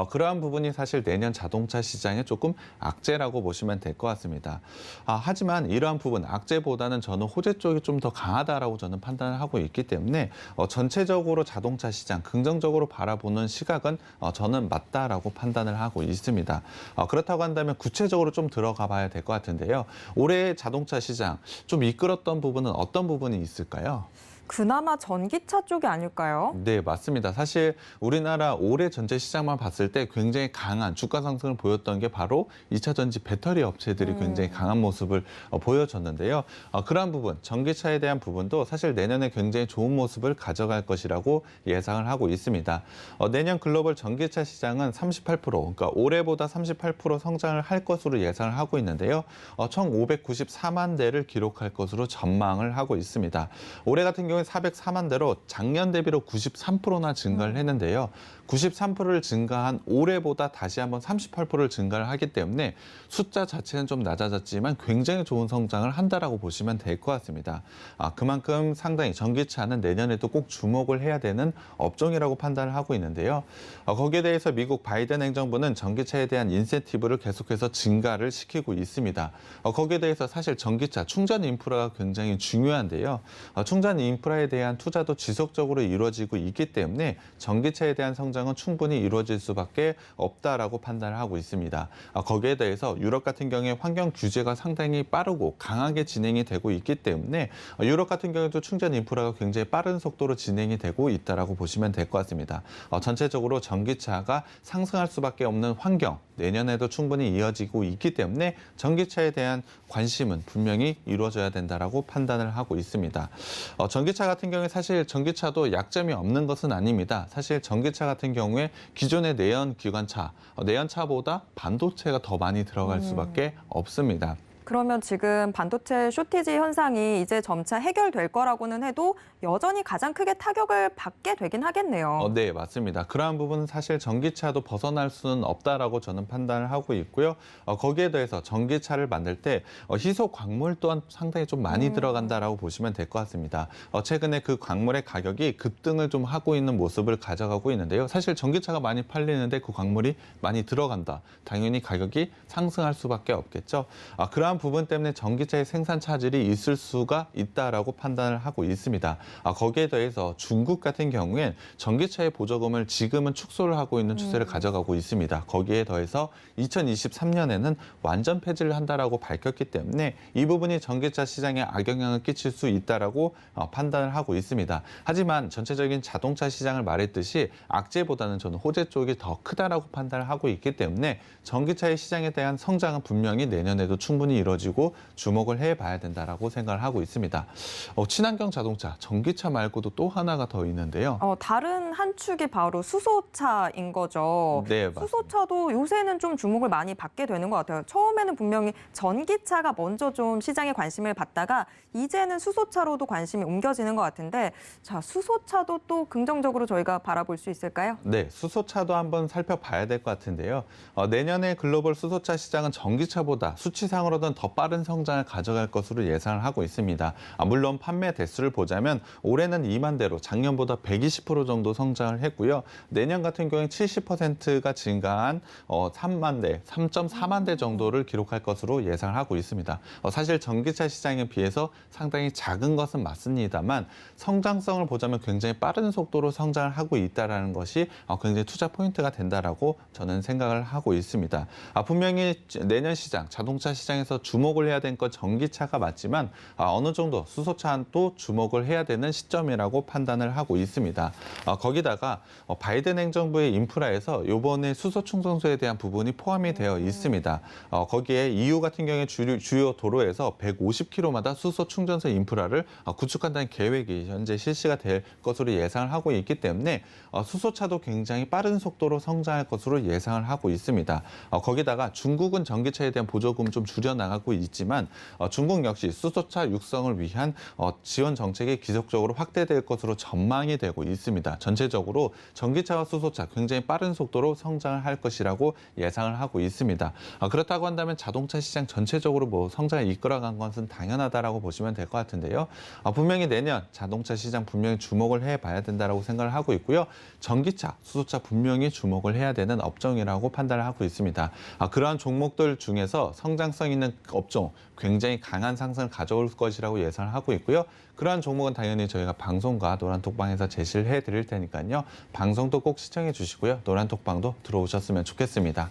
그러한 부분이 사실 내년 자동차 시장에 조금 악재라고 보시면 될 것 같습니다. 하지만 이러한 부분, 악재보다는 저는 호재 쪽이 좀 더 강하다라고 저는 판단을 하고 있기 때문에 전체적으로 자동차 시장 긍정적으로 바라보는 시각은 저는 맞다라고 판단을 하고 있습니다. 그렇다고 한다면 구체적으로 좀 들어가 봐야 될 것 같은데요. 올해 자동차 시장 좀 이끌었던 부분은 어떤 부분이 있을까요? 그나마 전기차 쪽이 아닐까요? 네, 맞습니다. 사실 우리나라 올해 전체 시장만 봤을 때 굉장히 강한 주가 상승을 보였던 게 바로 2차 전지 배터리 업체들이 굉장히 강한 모습을 보여줬는데요. 그러한 부분, 전기차에 대한 부분도 사실 내년에 굉장히 좋은 모습을 가져갈 것이라고 예상을 하고 있습니다. 내년 글로벌 전기차 시장은 38%, 그러니까 올해보다 38% 성장을 할 것으로 예상을 하고 있는데요. 1,594만 대를 기록할 것으로 전망을 하고 있습니다. 올해 같은 경우에 404만 대로 작년 대비로 93%나 증가를 했는데요. 93%를 증가한 올해보다 다시 한번 38%를 증가를 하기 때문에 숫자 자체는 좀 낮아졌지만 굉장히 좋은 성장을 한다라고 보시면 될 것 같습니다. 그만큼 상당히 전기차는 내년에도 꼭 주목을 해야 되는 업종이라고 판단을 하고 있는데요. 거기에 대해서 미국 바이든 행정부는 전기차에 대한 인센티브를 계속해서 증가를 시키고 있습니다. 거기에 대해서 사실 전기차 충전 인프라가 굉장히 중요한데요. 충전 인프라에 대한 투자도 지속적으로 이루어지고 있기 때문에 전기차에 대한 성장은 충분히 이루어질 수밖에 없다라고 판단을 하고 있습니다. 거기에 대해서 유럽 같은 경우에 환경 규제가 상당히 빠르고 강하게 진행이 되고 있기 때문에 유럽 같은 경우에도 충전 인프라가 굉장히 빠른 속도로 진행이 되고 있다라고 보시면 될 것 같습니다. 전체적으로 전기차가 상승할 수밖에 없는 환경, 내년에도 충분히 이어지고 있기 때문에 전기차에 대한 관심은 분명히 이루어져야 된다라고 판단을 하고 있습니다. 전기차 같은 경우에 사실 전기차도 약점이 없는 것은 아닙니다. 사실 전기차 같은 경우에 기존의 내연 기관차, 내연차보다 반도체가 더 많이 들어갈 수밖에 없습니다. 그러면 지금 반도체 쇼티지 현상이 이제 점차 해결될 거라고는 해도 여전히 가장 크게 타격을 받게 되긴 하겠네요. 네, 맞습니다. 그러한 부분은 사실 전기차도 벗어날 수는 없다라고 저는 판단을 하고 있고요. 거기에 대해서 전기차를 만들 때 희소 광물 또한 상당히 좀 많이 들어간다라고 보시면 될 것 같습니다. 최근에 그 광물의 가격이 급등을 좀 하고 있는 모습을 가져가고 있는데요. 사실 전기차가 많이 팔리는데 그 광물이 많이 들어간다. 당연히 가격이 상승할 수밖에 없겠죠. 그러한 부분 때문에 전기차의 생산 차질이 있을 수가 있다라고 판단을 하고 있습니다. 거기에 더해서 중국 같은 경우엔 전기차의 보조금을 지금은 축소를 하고 있는 추세를 가져가고 있습니다. 거기에 더해서 2023년에는 완전 폐지를 한다라고 밝혔기 때문에 이 부분이 전기차 시장에 악영향을 끼칠 수 있다라고 판단을 하고 있습니다. 하지만 전체적인 자동차 시장을 말했듯이 악재보다는 저는 호재 쪽이 더 크다라고 판단을 하고 있기 때문에 전기차의 시장에 대한 성장은 분명히 내년에도 충분히 이루어지고 주목을 해봐야 된다라고 생각을 하고 있습니다. 친환경 자동차, 전기차 말고도 또 하나가 더 있는데요. 다른 한 축이 바로 수소차인 거죠. 네, 맞습니다. 수소차도 요새는 좀 주목을 많이 받게 되는 것 같아요. 처음에는 분명히 전기차가 먼저 좀 시장에 관심을 받다가 이제는 수소차로도 관심이 옮겨지는 것 같은데, 자, 수소차도 또 긍정적으로 저희가 바라볼 수 있을까요? 네, 수소차도 한번 살펴봐야 될 것 같은데요. 내년에 글로벌 수소차 시장은 전기차보다 수치상으로는 내년보다는 더 빠른 성장을 가져갈 것으로 예상을 하고 있습니다. 물론 판매 대수를 보자면 올해는 2만 대로 작년보다 120% 정도 성장을 했고요. 내년 같은 경우에 70%가 증가한 3만 대, 3.4만 대 정도를 기록할 것으로 예상을 하고 있습니다. 사실 전기차 시장에 비해서 상당히 작은 것은 맞습니다만 성장성을 보자면 굉장히 빠른 속도로 성장을 하고 있다는 것이 굉장히 투자 포인트가 된다라고 저는 생각을 하고 있습니다. 분명히 내년 시장, 자동차 시장에서 주목을 해야 될 건 전기차가 맞지만 어느 정도 수소차도 주목을 해야 되는 시점이라고 판단을 하고 있습니다. 거기다가 바이든 행정부의 인프라에서 이번에 수소 충전소에 대한 부분이 포함이 되어 있습니다. 거기에 EU 같은 경우에 주요 도로에서 150km마다 수소 충전소 인프라를 구축한다는 계획이 현재 실시가 될 것으로 예상을 하고 있기 때문에 수소차도 굉장히 빠른 속도로 성장할 것으로 예상을 하고 있습니다. 거기다가 중국은 전기차에 대한 보조금 좀 줄여나가고 있지만 중국 역시 수소차 육성을 위한 지원 정책이 기속적으로 확대될 것으로 전망이 되고 있습니다. 전체적으로 전기차와 수소차 굉장히 빠른 속도로 성장을 할 것이라고 예상을 하고 있습니다. 그렇다고 한다면 자동차 시장 전체적으로 성장을 이끌어간 것은 당연하다라고 보시면 될 것 같은데요. 분명히 내년 자동차 시장 분명히 주목을 해봐야 된다라고 생각을 하고 있고요. 전기차, 수소차 분명히 주목을 해야 되는 업종이라고 판단을 하고 있습니다. 그러한 종목들 중에서 성장성 있는 업종, 굉장히 강한 상승을 가져올 것이라고 예상을 하고 있고요. 그러한 종목은 당연히 저희가 방송과 노란톡방에서 제시를 해드릴 테니까요. 방송도 꼭 시청해 주시고요. 노란톡방도 들어오셨으면 좋겠습니다.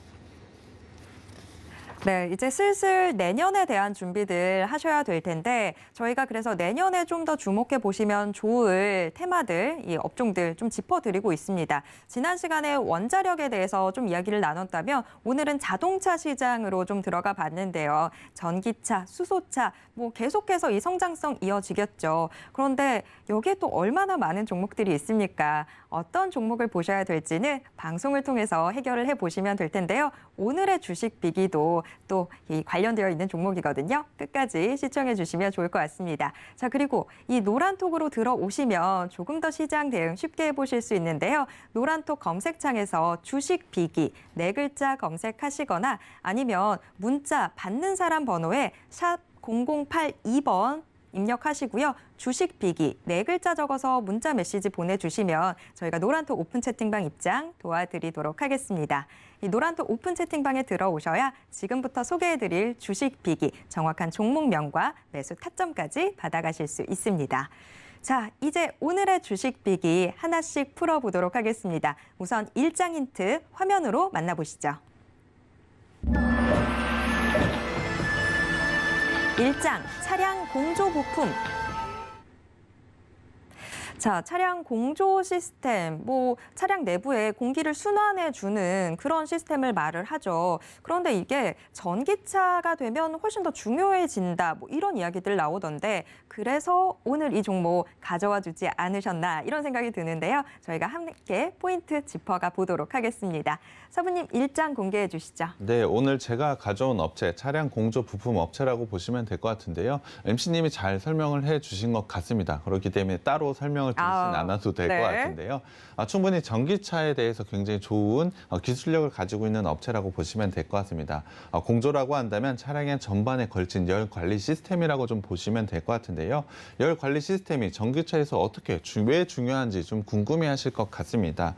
네, 이제 슬슬 내년에 대한 준비들 하셔야 될 텐데 저희가 그래서 내년에 좀 더 주목해 보시면 좋을 테마들, 이 업종들 좀 짚어드리고 있습니다. 지난 시간에 원자력에 대해서 좀 이야기를 나눴다면 오늘은 자동차 시장으로 좀 들어가 봤는데요. 전기차, 수소차, 계속해서 이 성장성 이어지겠죠. 그런데 여기에 또 얼마나 많은 종목들이 있습니까? 어떤 종목을 보셔야 될지는 방송을 통해서 해결을 해보시면 될 텐데요. 오늘의 주식 비기도 또 이 관련되어 있는 종목이거든요. 끝까지 시청해 주시면 좋을 것 같습니다. 자, 그리고 이 노란톡으로 들어오시면 조금 더 시장 대응 쉽게 해보실 수 있는데요. 노란톡 검색창에서 주식 비기 4글자 검색하시거나 아니면 문자 받는 사람 번호에 샵 0082번 입력하시고요. 주식 비기 4글자 적어서 문자 메시지 보내주시면 저희가 노란톡 오픈 채팅방 입장 도와드리도록 하겠습니다. 이 노란톡 오픈 채팅방에 들어오셔야 지금부터 소개해드릴 주식 비기 정확한 종목명과 매수 타점까지 받아가실 수 있습니다. 자, 이제 오늘의 주식 비기 하나씩 풀어보도록 하겠습니다. 우선 일장 힌트 화면으로 만나보시죠. 1장 차량 공조 부품. 자, 차량 공조 시스템, 차량 내부에 공기를 순환해주는 그런 시스템을 말을 하죠. 그런데 이게 전기차가 되면 훨씬 더 중요해진다, 이런 이야기들 나오던데 그래서 오늘 이 종목 가져와 주지 않으셨나 이런 생각이 드는데요. 저희가 함께 포인트 짚어가 보도록 하겠습니다. 사부님 일장 공개해 주시죠. 네, 오늘 제가 가져온 업체, 차량 공조 부품 업체라고 보시면 될 것 같은데요. MC님이 잘 설명을 해주신 것 같습니다. 그렇기 때문에 따로 설명을 드리진 않아도 될 것 같은데요. 충분히 전기차에 대해서 굉장히 좋은 기술력을 가지고 있는 업체라고 보시면 될 것 같습니다. 공조라고 한다면 차량의 전반에 걸친 열 관리 시스템이라고 좀 보시면 될 것 같은데요. 열 관리 시스템이 전기차에서 왜 중요한지 좀 궁금해하실 것 같습니다.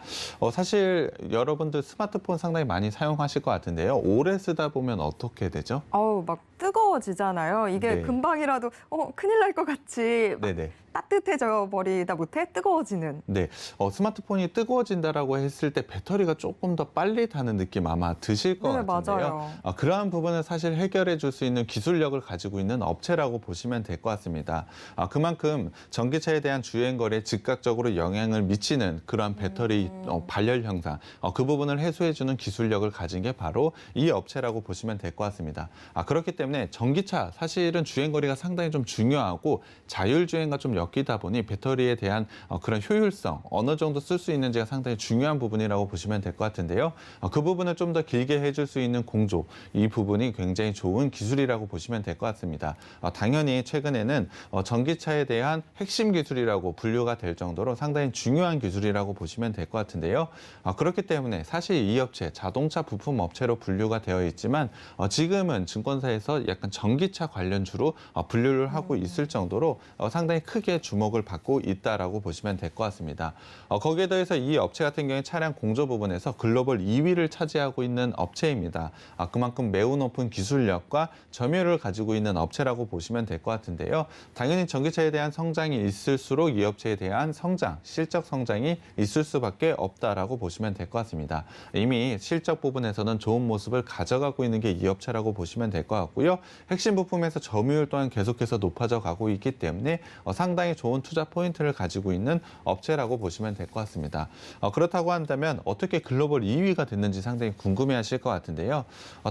사실 여러분들 스마트폰 상당히 많이 사용하실 것 같은데요. 오래 쓰다 보면 어떻게 되죠? 막 뜨거워지잖아요. 이게 네. 금방이라도 큰일 날 것 같이 네네. 따뜻해져 버리다 못해 뜨거워지는. 네, 스마트폰이 뜨거워진다라고 했을 때 배터리가 조금 더 빨리 타는 느낌 아마 드실 것 네, 같은데요. 맞아요. 그러한 부분을 사실 해결해 줄 수 있는 기술력을 가지고 있는 업체라고 보시면 될 것 같습니다. 그만큼 전기차에 대한 주행 거리에 즉각적으로 영향을 미치는 그러한 배터리 발열 현상, 그 부분을 해소해 주는 기술력을 가진 게 바로 이 업체라고 보시면 될 것 같습니다. 그렇기 때문에 전기차 사실은 주행 거리가 상당히 좀 중요하고 자율주행과 좀 엮이다 보니 배터리에 대한 그런 효율성, 어느 정도 쓸 수 있는지가 상당히 중요한 부분이라고 보시면 될 것 같은데요. 그 부분을 좀 더 길게 해줄 수 있는 공조, 이 부분이 굉장히 좋은 기술이라고 보시면 될 것 같습니다. 당연히 최근에는 전기차에 대한 핵심 기술이라고 분류가 될 정도로 상당히 중요한 기술이라고 보시면 될 것 같은데요. 그렇기 때문에 사실 이 업체, 자동차 부품 업체로 분류가 되어 있지만 지금은 증권사에서 약간 전기차 관련주로 분류를 하고 있을 정도로 상당히 크게 주목을 받고 있다라고 보시면 될 것 같습니다. 거기에 더해서 이 업체 같은 경우에 차량 공조 부분에서 글로벌 2위를 차지하고 있는 업체입니다. 그만큼 매우 높은 기술력과 점유율을 가지고 있는 업체라고 보시면 될 것 같은데요. 당연히 전기차에 대한 성장이 있을수록 이 업체에 대한 성장, 실적 성장이 있을 수밖에 없다라고 보시면 될 것 같습니다. 이미 실적 부분에서는 좋은 모습을 가져가고 있는 게 이 업체라고 보시면 될 것 같고요. 핵심 부품에서 점유율 또한 계속해서 높아져 가고 있기 때문에 상당히 좋은 투자 포인트를 가지고 있는 업체라고 보시면 될 것 같습니다. 그렇다고 한다면 어떻게 글로벌 2위가 됐는지 상당히 궁금해하실 것 같은데요.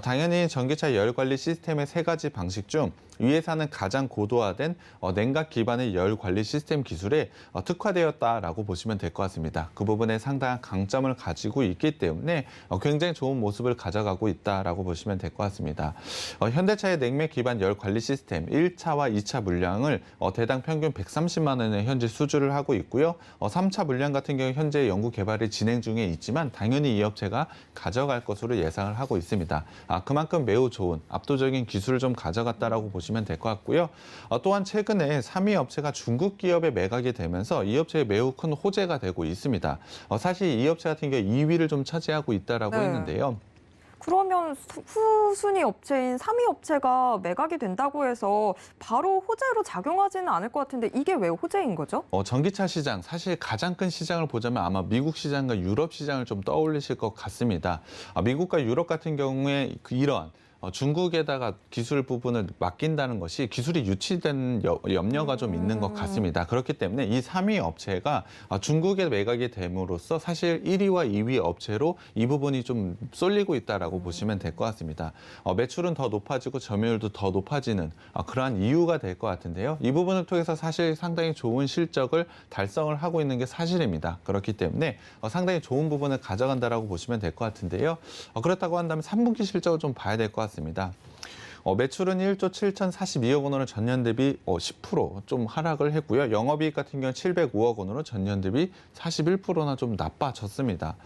당연히 전기차 열 관리 시스템의 3가지 방식 중 위에서는 가장 고도화된 냉각 기반의 열 관리 시스템 기술에 특화되었다라고 보시면 될 것 같습니다. 그 부분에 상당한 강점을 가지고 있기 때문에 굉장히 좋은 모습을 가져가고 있다라고 보시면 될 것 같습니다. 현대차의 냉매 기반 열 관리 시스템 1차와 2차 물량을 대당 평균 130만 원에 현재 수주를 하고 있고요. 3차 물량 같은 경우 현재 연구 개발이 진행 중에 있지만 당연히 이 업체가 가져갈 것으로 예상을 하고 있습니다. 그만큼 매우 좋은 압도적인 기술을 좀 가져갔다라고 보시면 될 것 같고요. 또한 최근에 3위 업체가 중국 기업에 매각이 되면서 이 업체에 매우 큰 호재가 되고 있습니다. 사실 이 업체 같은 경우 2위를 좀 차지하고 있다라고 네. 했는데요. 그러면 후순위 업체인 3위 업체가 매각이 된다고 해서 바로 호재로 작용하지는 않을 것 같은데 이게 왜 호재인 거죠? 전기차 시장, 사실 가장 큰 시장을 보자면 아마 미국 시장과 유럽 시장을 좀 떠올리실 것 같습니다. 미국과 유럽 같은 경우에 이런 중국에다가 기술 부분을 맡긴다는 것이 기술이 유치된 염려가 좀 있는 것 같습니다. 그렇기 때문에 이 3위 업체가 중국에 매각이 됨으로써 사실 1위와 2위 업체로 이 부분이 좀 쏠리고 있다라고 보시면 될 것 같습니다. 매출은 더 높아지고 점유율도 더 높아지는 그러한 이유가 될 것 같은데요. 이 부분을 통해서 사실 상당히 좋은 실적을 달성을 하고 있는 게 사실입니다. 그렇기 때문에 상당히 좋은 부분을 가져간다라고 보시면 될 것 같은데요. 그렇다고 한다면 3분기 실적을 좀 봐야 될 것 같습니다. 매출은 1조 7,042억 원으로 전년 대비 10%좀 하락을 했고요. 영업이익 같은 경우는 705억 원으로 전년 대비 41%나 좀 나빠졌습니다.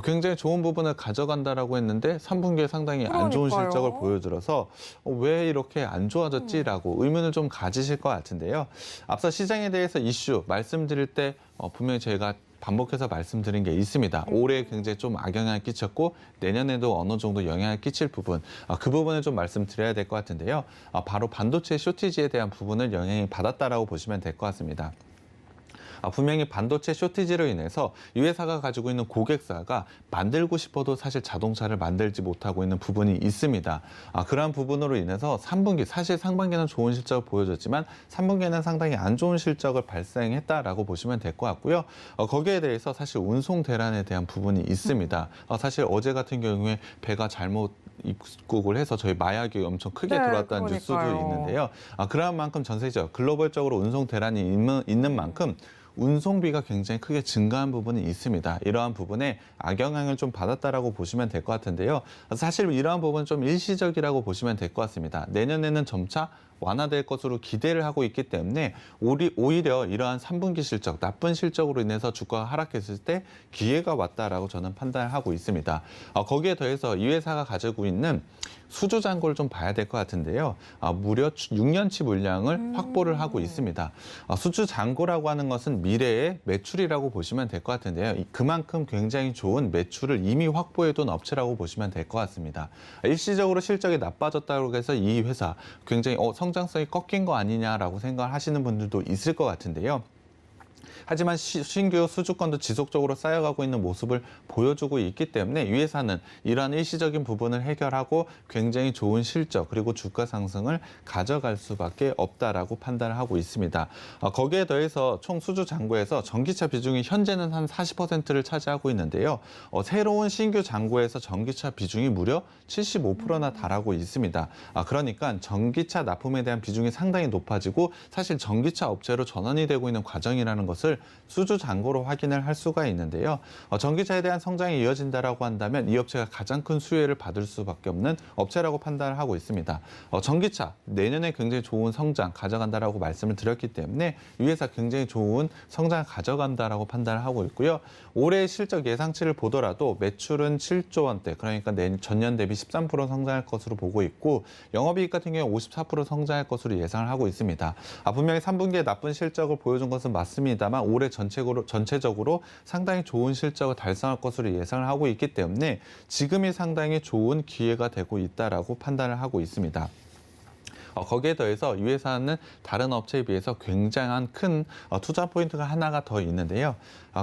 굉장히 좋은 부분을 가져간다라고 했는데 3분기에 상당히 안 좋은 그러니까요. 실적을 보여들어서 왜 이렇게 안 좋아졌지라고 의문을 좀 가지실 것 같은데요. 앞서 시장에 대해서 이슈 말씀드릴 때 분명히 제가 반복해서 말씀드린 게 있습니다. 올해 굉장히 좀 악영향을 끼쳤고 내년에도 어느 정도 영향을 끼칠 부분, 그 부분을 좀 말씀드려야 될 것 같은데요. 바로 반도체 쇼티지에 대한 부분을 영향을 받았다라고 보시면 될 것 같습니다. 분명히 반도체 쇼티지로 인해서 이 회사가 가지고 있는 고객사가 만들고 싶어도 사실 자동차를 만들지 못하고 있는 부분이 있습니다. 그러한 부분으로 인해서 3분기, 사실 상반기는 좋은 실적을 보여줬지만 3분기에는 상당히 안 좋은 실적을 발생했다라고 보시면 될 것 같고요. 거기에 대해서 사실 운송 대란에 대한 부분이 있습니다. 사실 어제 같은 경우에 배가 잘못 입국을 해서 저희 마약이 엄청 크게 네, 들어왔다는 뉴스도 그러니까요. 있는데요. 그러한 만큼 전 세계적 글로벌적으로 운송 대란이 있는 만큼 운송비가 굉장히 크게 증가한 부분이 있습니다. 이러한 부분에 악영향을 좀 받았다라고 보시면 될 것 같은데요. 사실 이러한 부분은 좀 일시적이라고 보시면 될 것 같습니다. 내년에는 점차 완화될 것으로 기대를 하고 있기 때문에 오히려 이러한 3분기 실적, 나쁜 실적으로 인해서 주가가 하락했을 때 기회가 왔다라고 저는 판단을 하고 있습니다. 거기에 더해서 이 회사가 가지고 있는 수주 잔고를 좀 봐야 될 것 같은데요. 무려 6년치 물량을 확보를 하고 있습니다. 수주 잔고라고 하는 것은 미래의 매출이라고 보시면 될 것 같은데요. 그만큼 굉장히 좋은 매출을 이미 확보해둔 업체라고 보시면 될 것 같습니다. 일시적으로 실적이 나빠졌다고 해서 이 회사 굉장히 성장성이 꺾인 거 아니냐라고 생각을 하시는 분들도 있을 것 같은데요. 하지만 신규 수주권도 지속적으로 쌓여가고 있는 모습을 보여주고 있기 때문에 이 회사는 이러한 일시적인 부분을 해결하고 굉장히 좋은 실적 그리고 주가 상승을 가져갈 수밖에 없다라고 판단을 하고 있습니다. 거기에 더해서 총 수주 잔고에서 전기차 비중이 현재는 한 40%를 차지하고 있는데요. 새로운 신규 잔고에서 전기차 비중이 무려 75%나 달하고 있습니다. 그러니까 전기차 납품에 대한 비중이 상당히 높아지고 사실 전기차 업체로 전환이 되고 있는 과정이라는 것을 수주 잔고로 확인을 할 수가 있는데요. 전기차에 대한 성장이 이어진다라고 한다면 이 업체가 가장 큰 수혜를 받을 수밖에 없는 업체라고 판단을 하고 있습니다. 전기차 내년에 굉장히 좋은 성장 가져간다라고 말씀을 드렸기 때문에 이 회사 굉장히 좋은 성장을 가져간다라고 판단을 하고 있고요. 올해 실적 예상치를 보더라도 매출은 7조 원대, 그러니까 전년 대비 13% 성장할 것으로 보고 있고 영업이익 같은 경우에 54% 성장할 것으로 예상을 하고 있습니다. 분명히 3분기에 나쁜 실적을 보여준 것은 맞습니다만 올해 전체적으로 상당히 좋은 실적을 달성할 것으로 예상을 하고 있기 때문에 지금이 상당히 좋은 기회가 되고 있다라고 판단을 하고 있습니다. 거기에 더해서 이 회사는 다른 업체에 비해서 굉장한 큰 투자 포인트가 하나가 더 있는데요.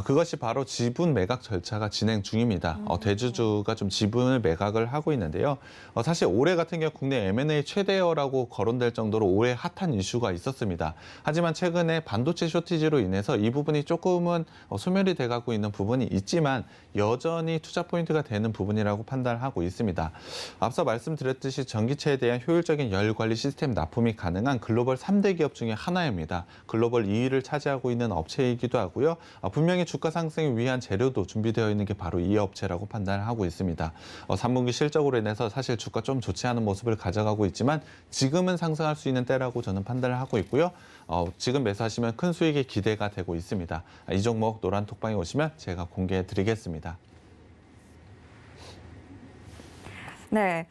그것이 바로 지분 매각 절차가 진행 중입니다. 대주주가 좀 지분을 매각을 하고 있는데요. 사실 올해 같은 경우 국내 M&A 최대어라고 거론될 정도로 올해 핫한 이슈가 있었습니다. 하지만 최근에 반도체 쇼티지로 인해서 이 부분이 조금은 소멸이 돼가고 있는 부분이 있지만 여전히 투자 포인트가 되는 부분이라고 판단을 하고 있습니다. 앞서 말씀드렸듯이 전기차에 대한 효율적인 열 관리 시스템 납품이 가능한 글로벌 3대 기업 중에 하나입니다. 글로벌 2위를 차지하고 있는 업체이기도 하고요. 분명히 주가 상승을 위한 재료도 준비되어 있는 게 바로 이 업체라고 판단을 하고 있습니다. 3분기 실적으로 인해서 사실 주가 좀 좋지 않은 모습을 가져가고 있지만 지금은 상승할 수 있는 때라고 저는 판단을 하고 있고요. 지금 매수하시면 큰 수익이 기대가 되고 있습니다. 이 종목 노란 톡방에 오시면 제가 공개해 드리겠습니다. 네,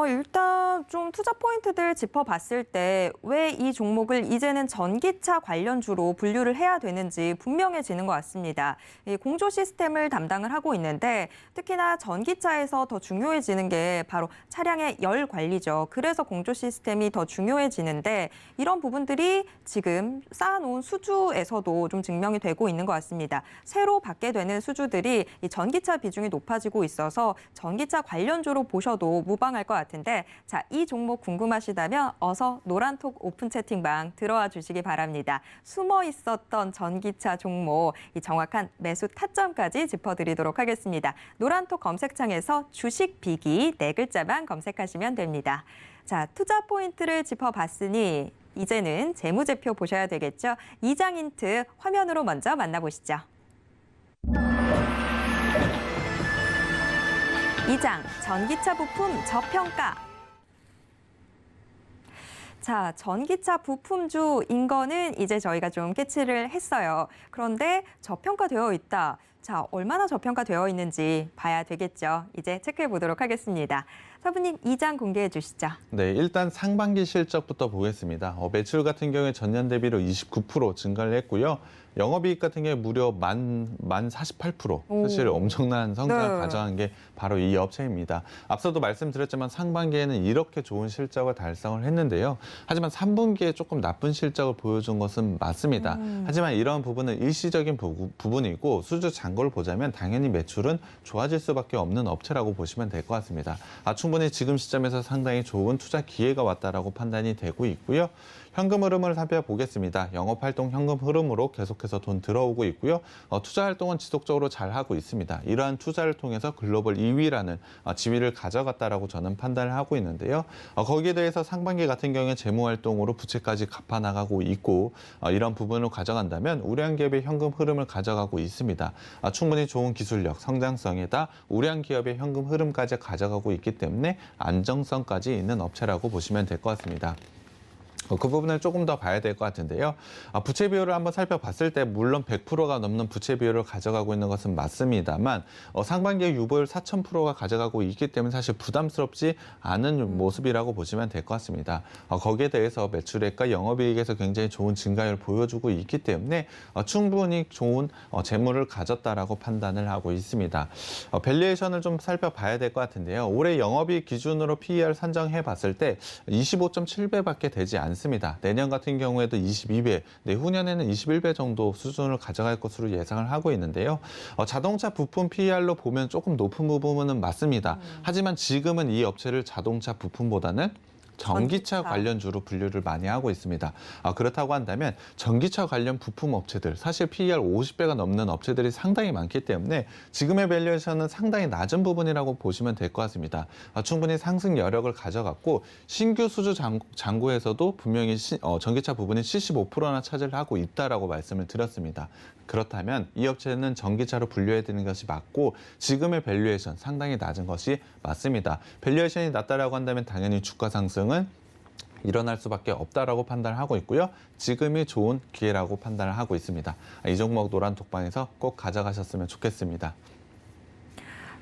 일단 좀 투자 포인트들 짚어봤을 때 왜 이 종목을 이제는 전기차 관련주로 분류를 해야 되는지 분명해지는 것 같습니다. 이 공조 시스템을 담당을 하고 있는데 특히나 전기차에서 더 중요해지는 게 바로 차량의 열 관리죠. 그래서 공조 시스템이 더 중요해지는데 이런 부분들이 지금 쌓아놓은 수주에서도 좀 증명이 되고 있는 것 같습니다. 새로 받게 되는 수주들이 이 전기차 비중이 높아지고 있어서 전기차 관련주로 보셔도 무방할 것 같은데 자, 이 종목 궁금하시다면 어서 노란톡 오픈 채팅방 들어와 주시기 바랍니다. 숨어 있었던 전기차 종목 이 정확한 매수 타점까지 짚어드리도록 하겠습니다. 노란톡 검색창에서 주식 비기 네 글자만 검색하시면 됩니다. 자, 투자 포인트를 짚어봤으니 이제는 재무제표 보셔야 되겠죠. 이장 힌트 화면으로 먼저 만나보시죠. 2장, 전기차 부품 저평가. 자, 전기차 부품주인 거는 이제 저희가 좀 캐치를 했어요. 그런데 저평가되어 있다. 자, 얼마나 저평가되어 있는지 봐야 되겠죠. 이제 체크해 보도록 하겠습니다. 사부님, 2장 공개해 주시죠. 네, 일단 상반기 실적부터 보겠습니다. 매출 같은 경우에 전년 대비로 29% 증가를 했고요. 영업이익 같은 경우에 무려 만 48%. 사실 엄청난 성장을 네. 가져간 게 바로 이 업체입니다. 앞서도 말씀드렸지만 상반기에는 이렇게 좋은 실적을 달성을 했는데요. 하지만 3분기에 조금 나쁜 실적을 보여준 것은 맞습니다. 하지만 이런 부분은 일시적인 부분이고 수주 잔고를 보자면 당연히 매출은 좋아질 수밖에 없는 업체라고 보시면 될 것 같습니다. 충분히 지금 시점에서 상당히 좋은 투자 기회가 왔다라고 판단이 되고 있고요. 현금 흐름을 살펴보겠습니다. 영업활동 현금 흐름으로 계속해서 돈 들어오고 있고요. 투자 활동은 지속적으로 잘 하고 있습니다. 이러한 투자를 통해서 글로벌 2위라는 지위를 가져갔다라고 저는 판단을 하고 있는데요. 거기에 대해서 상반기 같은 경우에 재무활동으로 부채까지 갚아나가고 있고 이런 부분을 가져간다면 우량 기업의 현금 흐름을 가져가고 있습니다. 충분히 좋은 기술력, 성장성에다 우량 기업의 현금 흐름까지 가져가고 있기 때문에 안정성까지 있는 업체라고 보시면 될 것 같습니다. 그 부분을 조금 더 봐야 될 것 같은데요. 부채 비율을 한번 살펴봤을 때 물론 100%가 넘는 부채 비율을 가져가고 있는 것은 맞습니다만 상반기에 유보율 4,000%가 가져가고 있기 때문에 사실 부담스럽지 않은 모습이라고 보시면 될 것 같습니다. 거기에 대해서 매출액과 영업이익에서 굉장히 좋은 증가율을 보여주고 있기 때문에 충분히 좋은 재물을 가졌다라고 판단을 하고 있습니다. 밸류에이션을 좀 살펴봐야 될 것 같은데요. 올해 영업이익 기준으로 PER 산정해 봤을 때 25.7배밖에 되지 않습니다. 않습니다. 내년 같은 경우에도 22배, 내후년에는 21배 정도 수준을 가져갈 것으로 예상을 하고 있는데요. 자동차 부품 PER로 보면 조금 높은 부분은 맞습니다. 하지만 지금은 이 업체를 자동차 부품보다는 전기차 관련주로 분류를 많이 하고 있습니다. 그렇다고 한다면 전기차 관련 부품 업체들, 사실 PER 50배가 넘는 업체들이 상당히 많기 때문에 지금의 밸류에이션은 상당히 낮은 부분이라고 보시면 될 것 같습니다. 충분히 상승 여력을 가져갔고 신규 수주 잔고에서도 분명히 전기차 부분이 75%나 차지를 하고 있다라고 말씀을 드렸습니다. 그렇다면 이 업체는 전기차로 분류해야 되는 것이 맞고 지금의 밸류에이션 상당히 낮은 것이 맞습니다. 밸류에이션이 낮다라고 한다면 당연히 주가 상승은 일어날 수밖에 없다라고 판단을 하고 있고요. 지금이 좋은 기회라고 판단을 하고 있습니다. 이 종목 노란 톡방에서 꼭 가져가셨으면 좋겠습니다.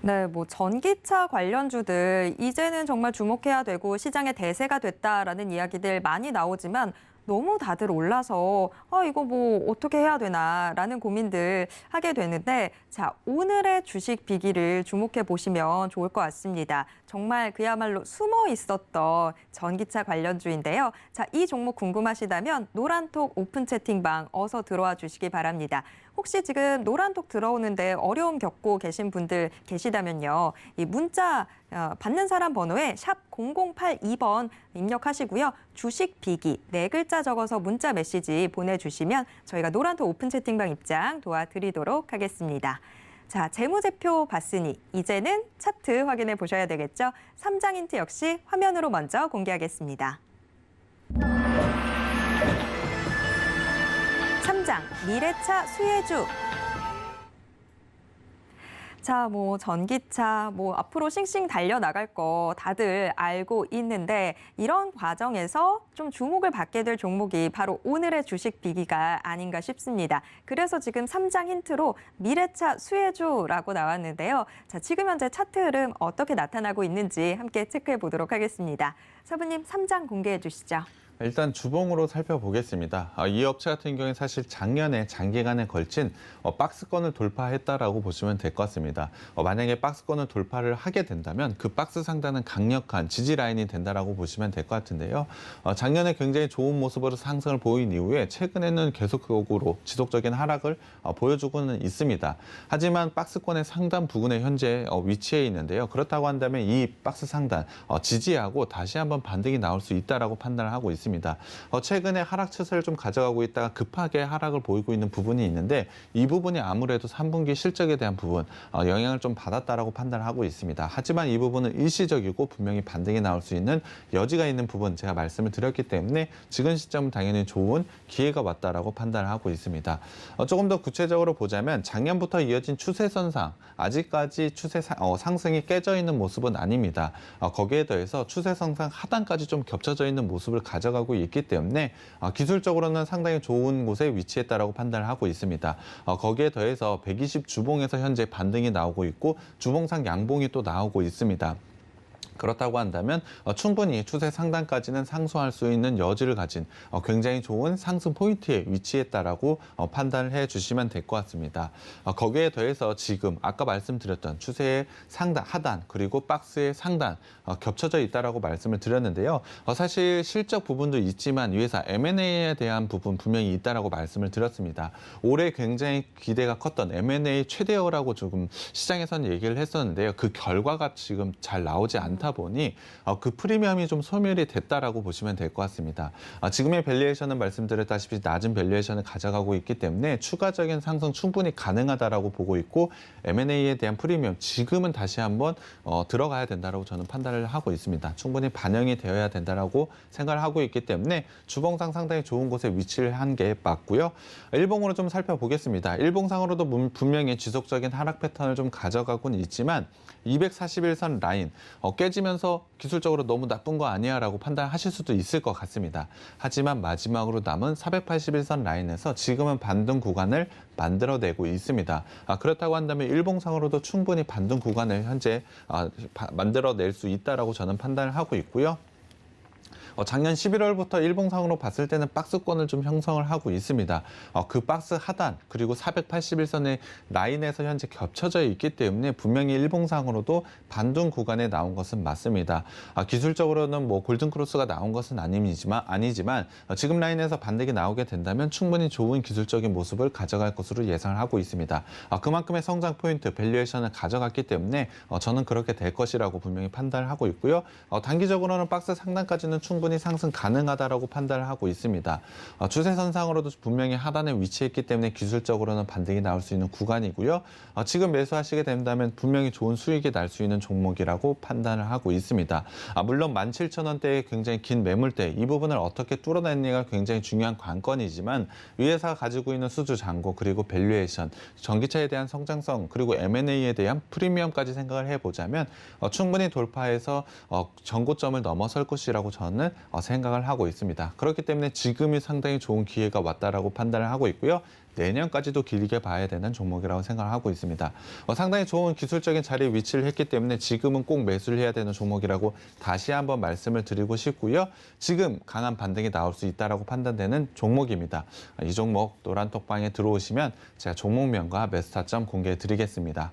네, 뭐 전기차 관련주들 이제는 정말 주목해야 되고 시장의 대세가 됐다라는 이야기들 많이 나오지만 너무 다들 올라서 이거 뭐 어떻게 해야 되나라는 고민들 하게 되는데 자, 오늘의 주식 비기를 주목해 보시면 좋을 것 같습니다. 정말 그야말로 숨어 있었던 전기차 관련주인데요. 자, 이 종목 궁금하시다면 노란톡 오픈 채팅방 어서 들어와 주시기 바랍니다. 혹시 지금 노란톡 들어오는데 어려움 겪고 계신 분들 계시다면요. 이 문자 받는 사람 번호에 샵 0082번 입력하시고요. 주식 비기 4글자 적어서 문자 메시지 보내주시면 저희가 노란톡 오픈 채팅방 입장 도와드리도록 하겠습니다. 자, 재무제표 봤으니 이제는 차트 확인해 보셔야 되겠죠. 3장 힌트 역시 화면으로 먼저 공개하겠습니다. 3장 미래차 수혜주. 자, 뭐 전기차 앞으로 싱싱 달려나갈 거 다들 알고 있는데 이런 과정에서 좀 주목을 받게 될 종목이 바로 오늘의 주식 비기가 아닌가 싶습니다. 그래서 지금 3장 힌트로 미래차 수혜주라고 나왔는데요. 자, 지금 현재 차트 흐름 어떻게 나타나고 있는지 함께 체크해 보도록 하겠습니다. 사부님 3장 공개해 주시죠. 일단 주봉으로 살펴보겠습니다. 이 업체 같은 경우에 사실 작년에 장기간에 걸친 박스권을 돌파했다라고 보시면 될 것 같습니다. 만약에 박스권을 돌파를 하게 된다면 그 박스 상단은 강력한 지지 라인이 된다라고 보시면 될 것 같은데요. 작년에 굉장히 좋은 모습으로 상승을 보인 이후에 최근에는 계속적으로 지속적인 하락을 보여주고는 있습니다. 하지만 박스권의 상단 부근에 현재 위치해 있는데요. 그렇다고 한다면 이 박스 상단 지지하고 다시 한번 반등이 나올 수 있다라고 판단을 하고 있습니다. 최근에 하락 추세를 좀 가져가고 있다가 급하게 하락을 보이고 있는 부분이 있는데 이 부분이 아무래도 3분기 실적에 대한 부분 영향을 좀 받았다라고 판단을 하고 있습니다. 하지만 이 부분은 일시적이고 분명히 반등이 나올 수 있는 여지가 있는 부분 제가 말씀을 드렸기 때문에 지금 시점은 당연히 좋은 기회가 왔다라고 판단을 하고 있습니다. 조금 더 구체적으로 보자면 작년부터 이어진 추세선상 아직까지 추세 상승이 깨져 있는 모습은 아닙니다. 거기에 더해서 추세선상 하단까지 좀 겹쳐져 있는 모습을 가져가고 있기 때문에 기술적으로는 상당히 좋은 곳에 위치했다라고 판단을 하고 있습니다. 거기에 더해서 120 주봉에서 현재 반등이 나오고 있고 주봉상 양봉이 또 나오고 있습니다. 그렇다고 한다면 충분히 추세 상단까지는 상승할 수 있는 여지를 가진 굉장히 좋은 상승 포인트에 위치했다라고 판단을 해주시면 될 것 같습니다. 거기에 더해서 지금 아까 말씀드렸던 추세의 상단, 하단 그리고 박스의 상단 겹쳐져 있다라고 말씀을 드렸는데요. 사실 실적 부분도 있지만 이 회사 M&A에 대한 부분 분명히 있다라고 말씀을 드렸습니다. 올해 굉장히 기대가 컸던 M&A 최대어라고 조금 시장에서는 얘기를 했었는데요. 그 결과가 지금 잘 나오지 않다 보니 그 프리미엄이 좀 소멸이 됐다라고 보시면 될 것 같습니다. 지금의 밸류에이션은 말씀드렸다시피 낮은 밸류에이션을 가져가고 있기 때문에 추가적인 상승 충분히 가능하다라고 보고 있고 M&A에 대한 프리미엄 지금은 다시 한번 들어가야 된다라고 저는 판단을 하고 있습니다. 충분히 반영이 되어야 된다라고 생각을 하고 있기 때문에 주봉상 상당히 좋은 곳에 위치를 한 게 맞고요. 일봉으로 좀 살펴보겠습니다. 일봉상으로도 분명히 지속적인 하락 패턴을 좀 가져가고는 있지만 241선 라인 깨지면서 기술적으로 너무 나쁜 거 아니야 라고 판단하실 수도 있을 것 같습니다. 하지만 마지막으로 남은 481선 라인에서 지금은 반등 구간을 만들어내고 있습니다. 그렇다고 한다면 일봉상으로도 충분히 반등 구간을 현재 만들어낼 수 있다라고 저는 판단을 하고 있고요. 작년 11월부터 일봉상으로 봤을 때는 박스권을 좀 형성을 하고 있습니다. 그 박스 하단 그리고 481선의 라인에서 현재 겹쳐져 있기 때문에 분명히 일봉상으로도 반등 구간에 나온 것은 맞습니다. 기술적으로는 뭐 골든크로스가 나온 것은 아니지만 지금 라인에서 반등이 나오게 된다면 충분히 좋은 기술적인 모습을 가져갈 것으로 예상을 하고 있습니다. 그만큼의 성장 포인트, 밸류에이션을 가져갔기 때문에 저는 그렇게 될 것이라고 분명히 판단을 하고 있고요. 단기적으로는 박스 상단까지는 충분히 상승 가능하다라고 판단을 하고 있습니다. 추세선상으로도 분명히 하단에 위치했기 때문에 기술적으로는 반등이 나올 수 있는 구간이고요. 지금 매수하시게 된다면 분명히 좋은 수익이 날 수 있는 종목이라고 판단을 하고 있습니다. 물론 17,000원대의 굉장히 긴 매물대 이 부분을 어떻게 뚫어내느냐가 굉장히 중요한 관건이지만 이 회사가 가지고 있는 수주 잔고 그리고 밸류에이션, 전기차에 대한 성장성 그리고 M&A에 대한 프리미엄까지 생각을 해보자면 충분히 돌파해서 전고점을 넘어설 것이라고 저는 생각을 하고 있습니다. 그렇기 때문에 지금이 상당히 좋은 기회가 왔다라고 판단을 하고 있고요. 내년까지도 길게 봐야 되는 종목이라고 생각을 하고 있습니다. 상당히 좋은 기술적인 자리에 위치를 했기 때문에 지금은 꼭 매수를 해야 되는 종목이라고 다시 한번 말씀을 드리고 싶고요. 지금 강한 반등이 나올 수 있다라고 판단되는 종목입니다. 이 종목 노란톡방에 들어오시면 제가 종목명과 매수 타점 공개해 드리겠습니다.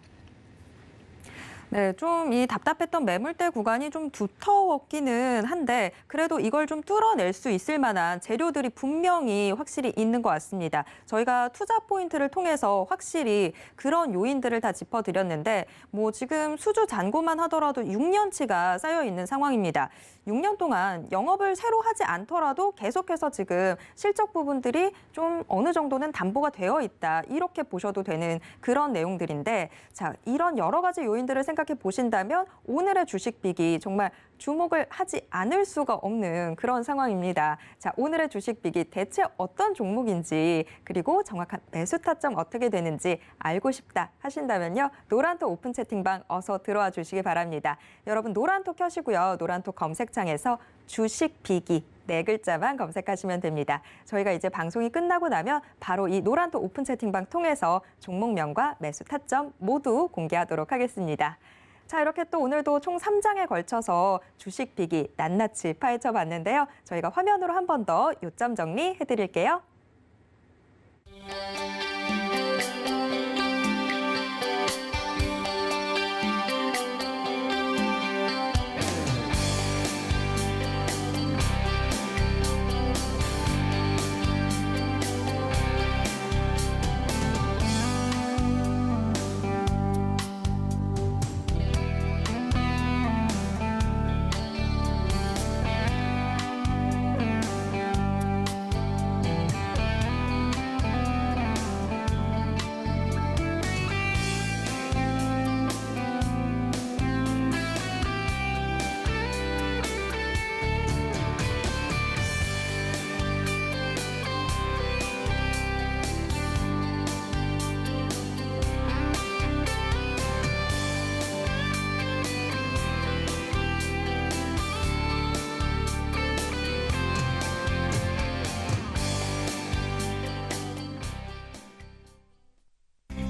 네, 좀 이 답답했던 매물대 구간이 좀 두터웠기는 한데 그래도 이걸 좀 뚫어낼 수 있을 만한 재료들이 분명히 확실히 있는 것 같습니다. 저희가 투자 포인트를 통해서 확실히 그런 요인들을 다 짚어드렸는데 뭐 지금 수주 잔고만 하더라도 6년치가 쌓여 있는 상황입니다. 6년 동안 영업을 새로 하지 않더라도 계속해서 지금 실적 부분들이 좀 어느 정도는 담보가 되어 있다. 이렇게 보셔도 되는 그런 내용들인데 자, 이런 여러 가지 요인들을 생각해 보신다면 오늘의 주식빅이 정말 주목을 하지 않을 수가 없는 그런 상황입니다. 자, 오늘의 주식빅이 대체 어떤 종목인지 그리고 정확한 매수 타점 어떻게 되는지 알고 싶다 하신다면요. 노란톡 오픈 채팅방 어서 들어와 주시기 바랍니다. 여러분 노란톡 켜시고요. 노란톡 검색창에서 주식빅이 네 글자만 검색하시면 됩니다. 저희가 이제 방송이 끝나고 나면 바로 이 노란톡 오픈 채팅방 통해서 종목명과 매수 타점 모두 공개하도록 하겠습니다. 자, 이렇게 또 오늘도 총 3장에 걸쳐서 주식빅이 낱낱이 파헤쳐 봤는데요. 저희가 화면으로 한 번 더 요점 정리해 드릴게요.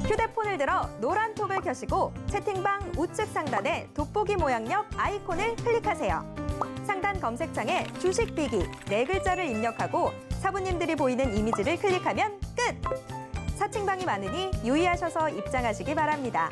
휴대폰을 들어 노란톡을 켜시고 채팅방 우측 상단에 돋보기 모양역 아이콘을 클릭하세요. 상단 검색창에 주식비기 네 글자를 입력하고 사부님들이 보이는 이미지를 클릭하면 끝! 사칭방이 많으니 유의하셔서 입장하시기 바랍니다.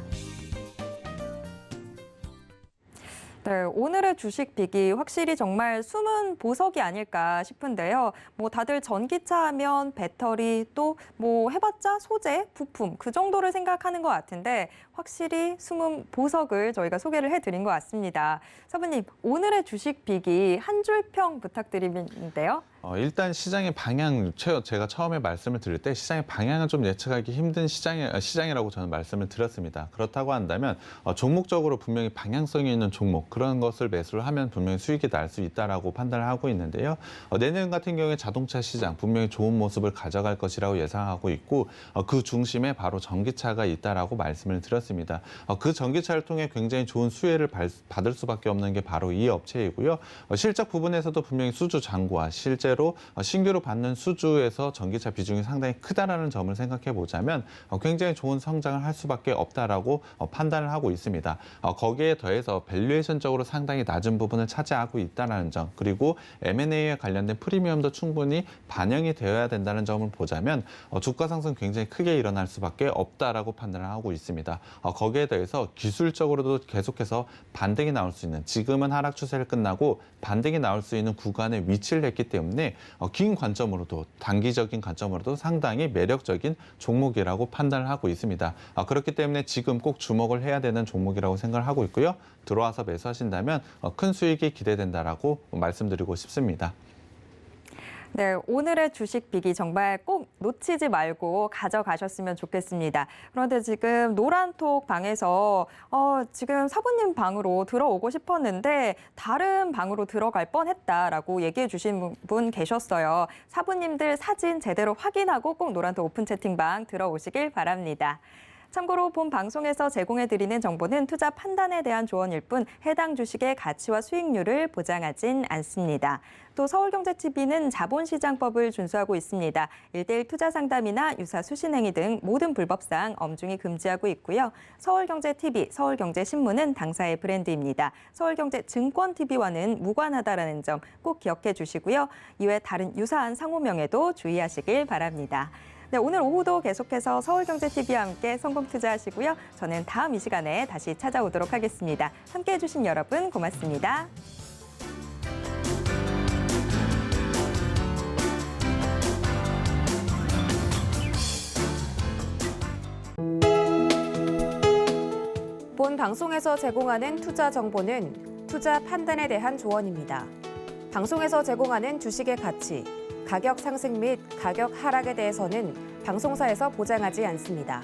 네, 오늘의 주식빅이 확실히 정말 숨은 보석이 아닐까 싶은데요. 뭐 다들 전기차 하면 배터리 또 뭐 해봤자 소재, 부품 그 정도를 생각하는 것 같은데 확실히 숨은 보석을 저희가 소개를 해드린 것 같습니다. 사부님, 오늘의 주식빅이 한 줄 평 부탁드리는데요. 일단 시장의 방향, 제가 처음에 말씀을 드릴 때 시장의 방향은 좀 예측하기 힘든 시장이라고 저는 말씀을 드렸습니다. 그렇다고 한다면 종목적으로 분명히 방향성이 있는 종목, 그런 것을 매수를 하면 분명히 수익이 날 수 있다라고 판단을 하고 있는데요. 내년 같은 경우에 자동차 시장 분명히 좋은 모습을 가져갈 것이라고 예상하고 있고 그 중심에 바로 전기차가 있다라고 말씀을 드렸습니다. 그 전기차를 통해 굉장히 좋은 수혜를 받을 수밖에 없는 게 바로 이 업체이고요. 실적 부분에서도 분명히 수주 잔고와 실제 실제로 신규로 받는 수주에서 전기차 비중이 상당히 크다라는 점을 생각해 보자면 굉장히 좋은 성장을 할 수밖에 없다라고 판단을 하고 있습니다. 거기에 더해서 밸류에이션적으로 상당히 낮은 부분을 차지하고 있다는 점, 그리고 M&A에 관련된 프리미엄도 충분히 반영이 되어야 된다는 점을 보자면 주가 상승 굉장히 크게 일어날 수밖에 없다라고 판단을 하고 있습니다. 거기에 더해서 기술적으로도 계속해서 반등이 나올 수 있는, 지금은 하락 추세를 끝나고 반등이 나올 수 있는 구간에 위치를 했기 때문에 긴 관점으로도, 단기적인 관점으로도 상당히 매력적인 종목이라고 판단을 하고 있습니다. 그렇기 때문에 지금 꼭 주목을 해야 되는 종목이라고 생각을 하고 있고요. 들어와서 매수하신다면 큰 수익이 기대된다라고 말씀드리고 싶습니다. 네, 오늘의 주식 빅이 정말 꼭 놓치지 말고 가져가셨으면 좋겠습니다. 그런데 지금 노란톡 방에서 지금 사부님 방으로 들어오고 싶었는데 다른 방으로 들어갈 뻔했다라고 얘기해 주신 분 계셨어요. 사부님들 사진 제대로 확인하고 꼭 노란톡 오픈 채팅방 들어오시길 바랍니다. 참고로 본 방송에서 제공해드리는 정보는 투자 판단에 대한 조언일 뿐 해당 주식의 가치와 수익률을 보장하진 않습니다. 또 서울경제TV는 자본시장법을 준수하고 있습니다. 1:1 투자 상담이나 유사 수신행위 등 모든 불법사항 엄중히 금지하고 있고요. 서울경제TV, 서울경제신문은 당사의 브랜드입니다. 서울경제증권TV와는 무관하다라는 점 꼭 기억해 주시고요. 이외 다른 유사한 상호명에도 주의하시길 바랍니다. 네, 오늘 오후도 계속해서 서울경제TV와 함께 성공 투자하시고요. 저는 다음 이 시간에 다시 찾아오도록 하겠습니다. 함께해 주신 여러분 고맙습니다. 본 방송에서 제공하는 투자 정보는 투자 판단에 대한 조언입니다. 방송에서 제공하는 주식의 가치, 가격 상승 및 가격 하락에 대해서는 방송사에서 보장하지 않습니다.